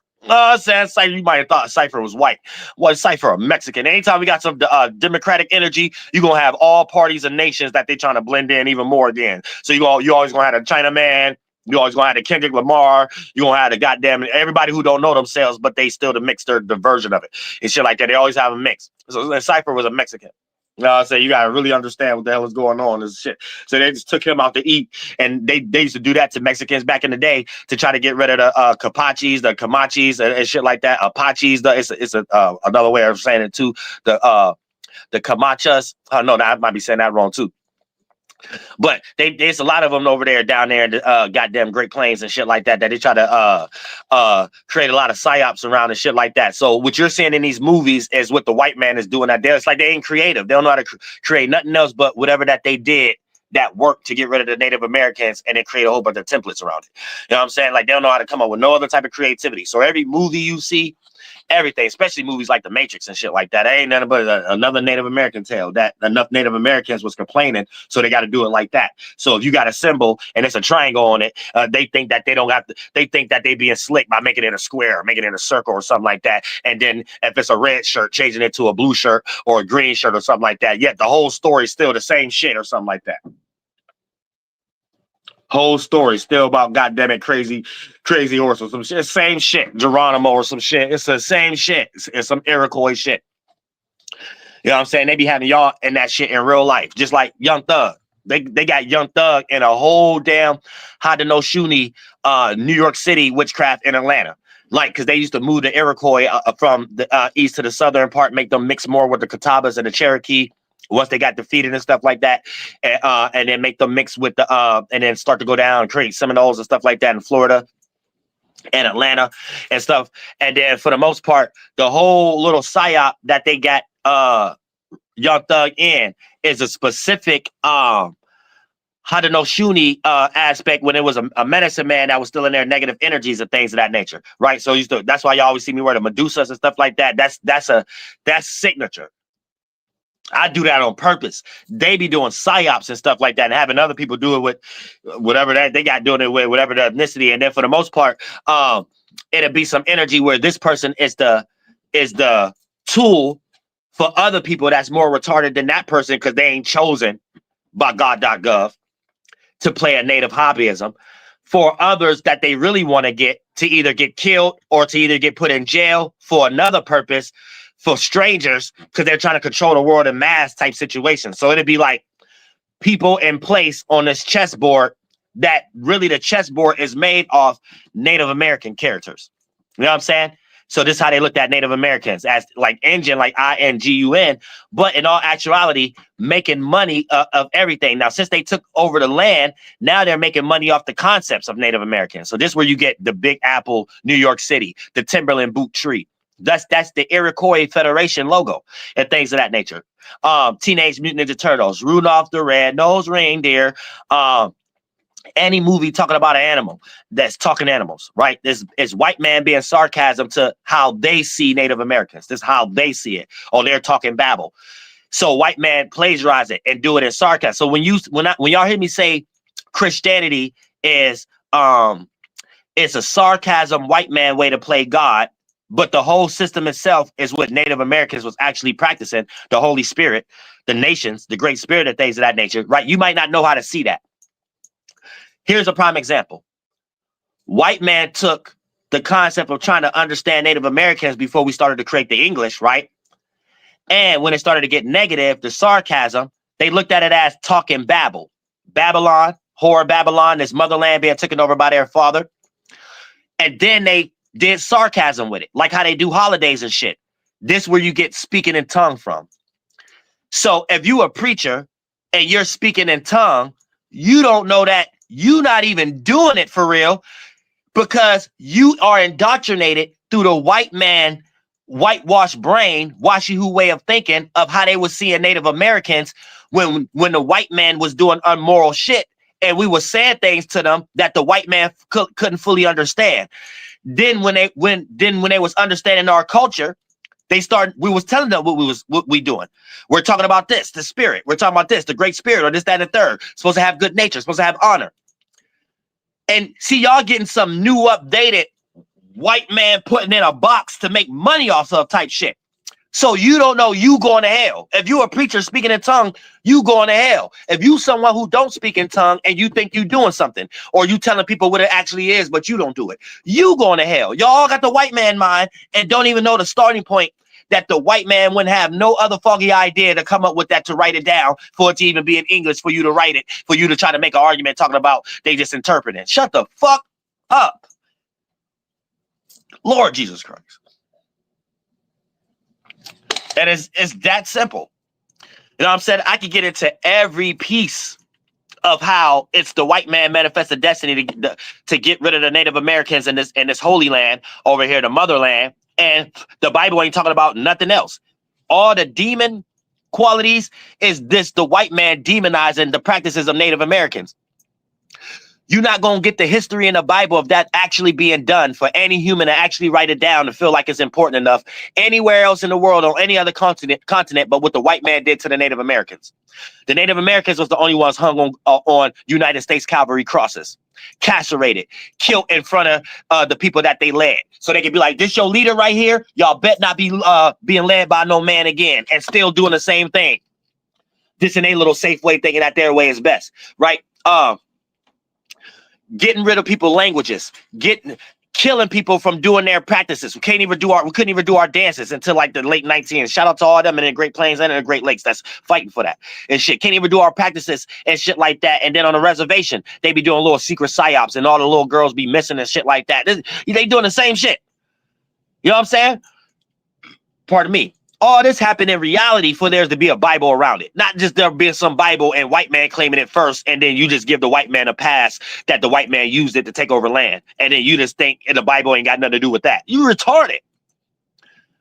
S4: Saying Cypher, you might have thought Cypher was white. Was Cypher a Mexican? Anytime we got some democratic energy, you're gonna have all parties and nations that they trying to blend in even more again. So you always gonna have a Chinaman. You always gonna have the Kendrick Lamar. You gonna have the goddamn everybody who don't know themselves, but they still mix their version of it and shit like that. They always have a mix. So Cypher was a Mexican. So you gotta really understand what the hell is going on and shit. So they just took him out to eat, and they used to do that to Mexicans back in the day to try to get rid of the Capachis, the Camachis, and shit like that. Apaches, it's another way of saying it too. The Camachas. Oh no, I might be saying that wrong too. But there's a lot of them over there down there in the goddamn Great Plains and shit like that they try to create a lot of psyops around and shit like that. So what you're seeing in these movies is what the white man is doing out there. It's like they ain't creative. They don't know how to create nothing else but whatever that they did that worked to get rid of the Native Americans and then create a whole bunch of templates around it. You know what I'm saying? Like they don't know how to come up with no other type of creativity. So every movie you see, everything, especially movies like The Matrix and shit like that, ain't nothing but another Native American tale that enough Native Americans was complaining, so they got to do it like that. So if you got a symbol and it's a triangle on it, they think that they don't have to, they think that they being slick by making it a square or making it a circle or something like that. And then if it's a red shirt, changing it to a blue shirt or a green shirt or something like that. Yet the whole story is still the same shit or something like that. Whole story still about goddamn it crazy horse or some shit. Same shit. Geronimo or some shit. It's the same shit. It's some Iroquois shit. You know what I'm saying? They be having y'all in that shit in real life, just like Young Thug. They got Young Thug in a whole damn Haudenosaunee, New York City witchcraft in Atlanta. Like, because they used to move the Iroquois from the east to the southern part, make them mix more with the Catawbas and the Cherokee. Once they got defeated and stuff like that, and then make them mix with the and then start to go down and create Seminoles and stuff like that in Florida and Atlanta and stuff. And then for the most part, the whole little psyop that they got Young Thug in is a specific Haudenosaunee aspect when it was a medicine man that was still in there, negative energies and things of that nature, right? So that's why you always see me wear the Medusas and stuff like that. That's signature. I do that on purpose. They be doing psyops and stuff like that and having other people do it with whatever that they got doing it with, whatever the ethnicity. And then for the most part, it'll be some energy where this person is the tool for other people that's more retarded than that person because they ain't chosen by God.gov to play a native hobbyism for others that they really want to get to either get killed or to either get put in jail for another purpose. For strangers, because they're trying to control the world in mass type situations. So it'd be like people in place on this chessboard that really the chessboard is made of Native American characters. You know what I'm saying? So this is how they looked at Native Americans, as like Ingun, like INGUN, but in all actuality, making money of everything. Now, since they took over the land, now they're making money off the concepts of Native Americans. So this is where you get the Big Apple, New York City, the Timberland boot tree. That's the Iroquois Federation logo and things of that nature. Teenage Mutant Ninja Turtles, Rudolph the Red-Nosed Reindeer, any movie talking about an animal that's talking animals, right? This is white man being sarcasm to how they see Native Americans. This is how they see it. Oh, they're talking babble. So white man plagiarize it and do it in sarcasm. So when y'all hear me say Christianity is it's a sarcasm white man way to play God, but the whole system itself is what Native Americans was actually practicing, the Holy Spirit, the nations, the Great Spirit, and things of that nature, right? You might not know how to see that. Here's a prime example. White man took the concept of trying to understand Native Americans before we started to create the English, right? And when it started to get negative, the sarcasm, they looked at it as talking babble. Babylon, horror Babylon, this motherland being taken over by their father. And then they did sarcasm with it, like how they do holidays and shit. This where you get speaking in tongue from. So if you a preacher and you're speaking in tongue, you don't know that you're not even doing it for real because you are indoctrinated through the white man, whitewashed brain, washy who way of thinking of how they were seeing Native Americans when the white man was doing unmoral shit and we were saying things to them that the white man couldn't fully understand. Then when they was understanding our culture, we was telling them what we doing. We're talking about this, the spirit. We're talking about this, the great spirit, or this, that, and the third. Supposed to have good nature, supposed to have honor. And see, y'all getting some new updated white man putting in a box to make money off of type shit. So you don't know you going to hell. If you a preacher speaking in tongue, you going to hell. If you someone who don't speak in tongue and you think you doing something, or you telling people what it actually is, but you don't do it, you going to hell. Y'all got the white man mind and don't even know the starting point that the white man wouldn't have no other foggy idea to come up with that, to write it down, for it to even be in English, for you to write it, for you to try to make an argument talking about they just interpret it. Shut the fuck up. Lord Jesus Christ. And it's that simple. You know what I'm saying? I could get into every piece of how it's the white man manifested destiny to get rid of the Native Americans in this holy land over here, the motherland. And the Bible ain't talking about nothing else. All the demon qualities is the white man demonizing the practices of Native Americans. You're not going to get the history in the Bible of that actually being done for any human to actually write it down and feel like it's important enough anywhere else in the world, on any other continent, but what the white man did to the Native Americans. The Native Americans was the only ones hung on United States cavalry crosses, castrated, killed in front of the people that they led. So they could be like, this your leader right here? Y'all bet not be being led by no man again, and still doing the same thing. This in a little safe way, thinking that their way is best, right? Getting rid of people's languages, killing people from doing their practices. We couldn't even do our dances until like the late 1900s. Shout out to all of them in the Great Plains and in the Great Lakes that's fighting for that and shit. Can't even do our practices and shit like that. And then on the reservation, they be doing little secret psyops and all the little girls be missing and shit like that. They doing the same shit. You know what I'm saying? Pardon me. All this happened in reality for there to be a Bible around it. Not just there being some Bible and white man claiming it first, and then you just give the white man a pass that the white man used it to take over land. And then you just think the Bible ain't got nothing to do with that. You retarded.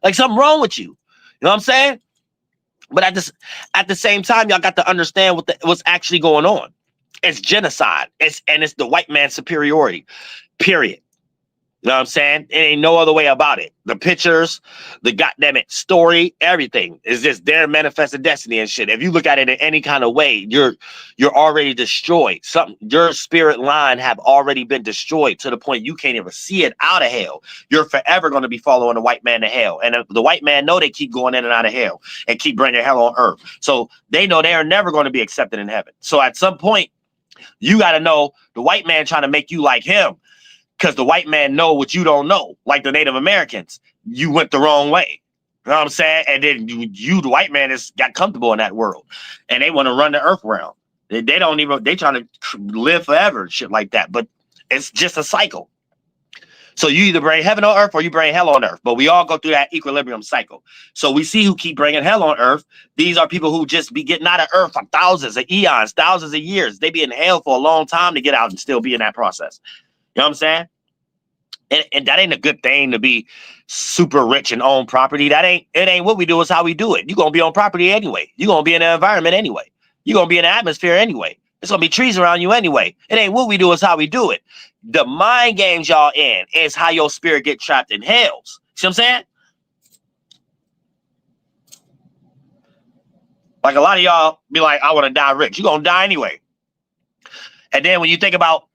S4: Like something wrong with you. You know what I'm saying? But at the same time, y'all got to understand what's actually going on. It's genocide. It's the white man's superiority. Period. You know what I'm saying? It ain't no other way about it. The pictures, the goddammit story, everything is just their manifested destiny and shit. If you look at it in any kind of way, you're already destroyed. Your spirit line have already been destroyed to the point you can't even see it out of hell. You're forever going to be following the white man to hell. And the white man know they keep going in and out of hell and keep bringing hell on earth. So they know they are never going to be accepted in heaven. So at some point, you got to know the white man trying to make you like him. Because the white man know what you don't know, like the Native Americans. You went the wrong way. You know what I'm saying? And then you the white man, has got comfortable in that world. And they want to run the earth around. They trying to live forever and shit like that. But it's just a cycle. So you either bring heaven on earth or you bring hell on earth. But we all go through that equilibrium cycle. So we see who keep bringing hell on earth. These are people who just be getting out of earth for thousands of eons, thousands of years. They be in hell for a long time to get out and still be in that process. You know what I'm saying? And that ain't a good thing to be super rich and own property. It ain't what we do, it's how we do it. You're going to be on property anyway. You're going to be in the environment anyway. You're going to be in the atmosphere anyway. There's going to be trees around you anyway. It ain't what we do, it's how we do it. The mind games y'all in is how your spirit get trapped in hells. See what I'm saying? Like a lot of y'all be like, I want to die rich. You're going to die anyway. And then when you think about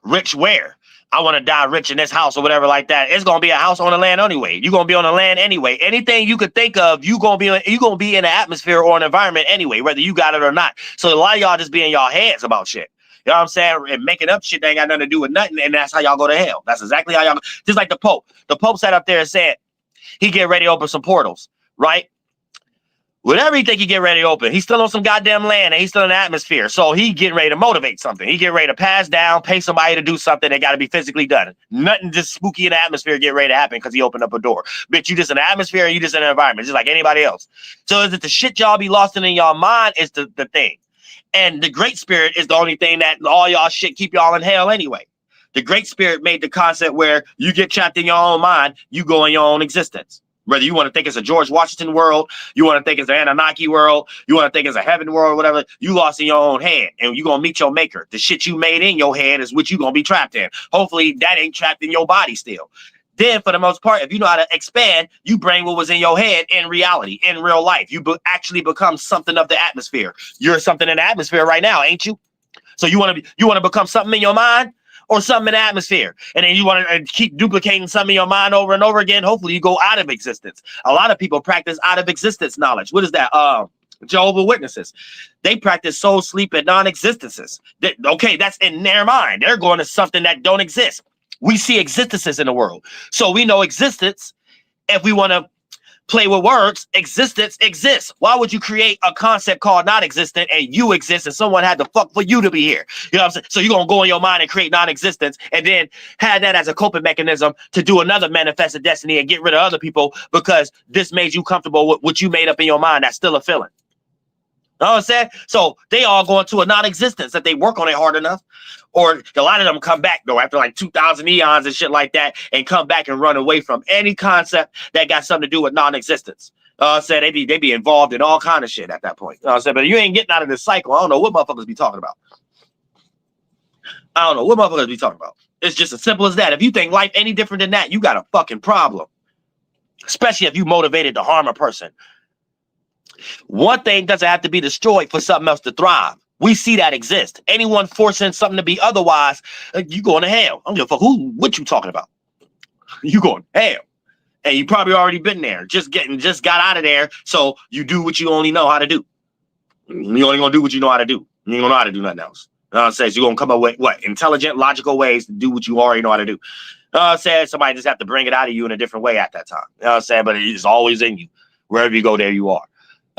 S4: rich where? I want to die rich in this house or whatever like that. It's going to be a house on the land anyway. You're going to be on the land anyway. Anything you could think of, you're going to be in an atmosphere or an environment anyway, whether you got it or not. So a lot of y'all just be in y'all heads about shit. You know what I'm saying? And making up shit that ain't got nothing to do with nothing. And that's how y'all go to hell. That's exactly how y'all go. Just like the Pope. The Pope sat up there and said he get ready to open some portals, right? Whatever he think he get ready to open, he's still on some goddamn land and he's still in the atmosphere. So he getting ready to motivate something. He getting ready to pass down, pay somebody to do something that got to be physically done. Nothing just spooky in the atmosphere get ready to happen because he opened up a door. Bitch, you just in the atmosphere and you just in the environment, just like anybody else. So is it the shit y'all be lost in y'all mind is the thing. And the Great Spirit is the only thing that all y'all shit keep y'all in hell anyway. The Great Spirit made the concept where you get trapped in your own mind, you go in your own existence. Whether you want to think it's a George Washington world, you want to think it's an Anunnaki world, you want to think it's a heaven world, whatever, you lost in your own head and you're going to meet your maker. The shit you made in your head is what you're going to be trapped in. Hopefully that ain't trapped in your body still. Then for the most part, if you know how to expand, you bring what was in your head in reality, in real life. You actually become something of the atmosphere. You're something in the atmosphere right now, ain't you? So you want to become something in your mind? Or something in the atmosphere, and then you want to keep duplicating something in your mind over and over again. Hopefully you go out of existence. A lot of people practice out of existence knowledge. What is that? Jehovah's Witnesses. They practice soul sleep and non-existences. Okay, that's in their mind. They're going to something that don't exist. We see existences in the world. So we know existence. If we want to play with words, existence exists. Why would you create a concept called non-existent and you exist and someone had to fuck for you to be here? You know what I'm saying? So you're going to go in your mind and create non-existence and then have that as a coping mechanism to do another manifested destiny and get rid of other people because this made you comfortable with what you made up in your mind. That's still a feeling. You know what I'm saying? So they all go into a non-existence if they work on it hard enough. Or a lot of them come back, though, after like 2,000 eons and shit like that and come back and run away from any concept that got something to do with non-existence. So they be involved in all kind of shit at that point. You know what I'm saying? But you ain't getting out of this cycle. I don't know what motherfuckers be talking about. I don't know what motherfuckers be talking about. It's just as simple as that. If you think life any different than that, you got a fucking problem. Especially if you motivated to harm a person. One thing doesn't have to be destroyed for something else to thrive. We see that exist. Anyone forcing something to be otherwise, you going to hell. I don't give a fuck what you talking about. You going to hell. And you probably already been there. Just got out of there. So you do what you only know how to do. You only gonna do what you know how to do. You ain't gonna know how to do nothing else. You know what I'm saying? So you're gonna come up with what? Intelligent, logical ways to do what you already know how to do. You know what I'm saying? Somebody just have to bring it out of you in a different way at that time. You know what I'm saying? But it's always in you. Wherever you go, there you are.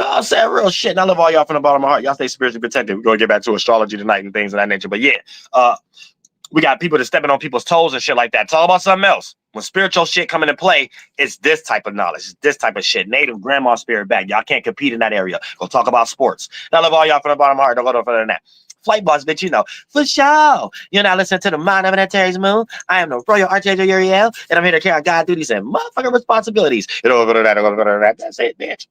S4: I'm saying real shit. And I love all y'all from the bottom of my heart. Y'all stay spiritually protected. We're going to get back to astrology tonight and things of that nature. But yeah, we got people that's stepping on people's toes and shit like that. It's all about something else. When spiritual shit come into play, it's this type of knowledge. It's this type of shit. Native grandma spirit back. Y'all can't compete in that area. Go talk about sports. And I love all y'all from the bottom of my heart. Don't go no further than that. Flight boss, bitch, you know. For sure. You're not listening to the Mind of an Antares Moon. I am the Royal Archangel Uriel, and I'm here to carry out God duties and motherfucking responsibilities. You don't go to that. Don't go to that. That's it, bitch.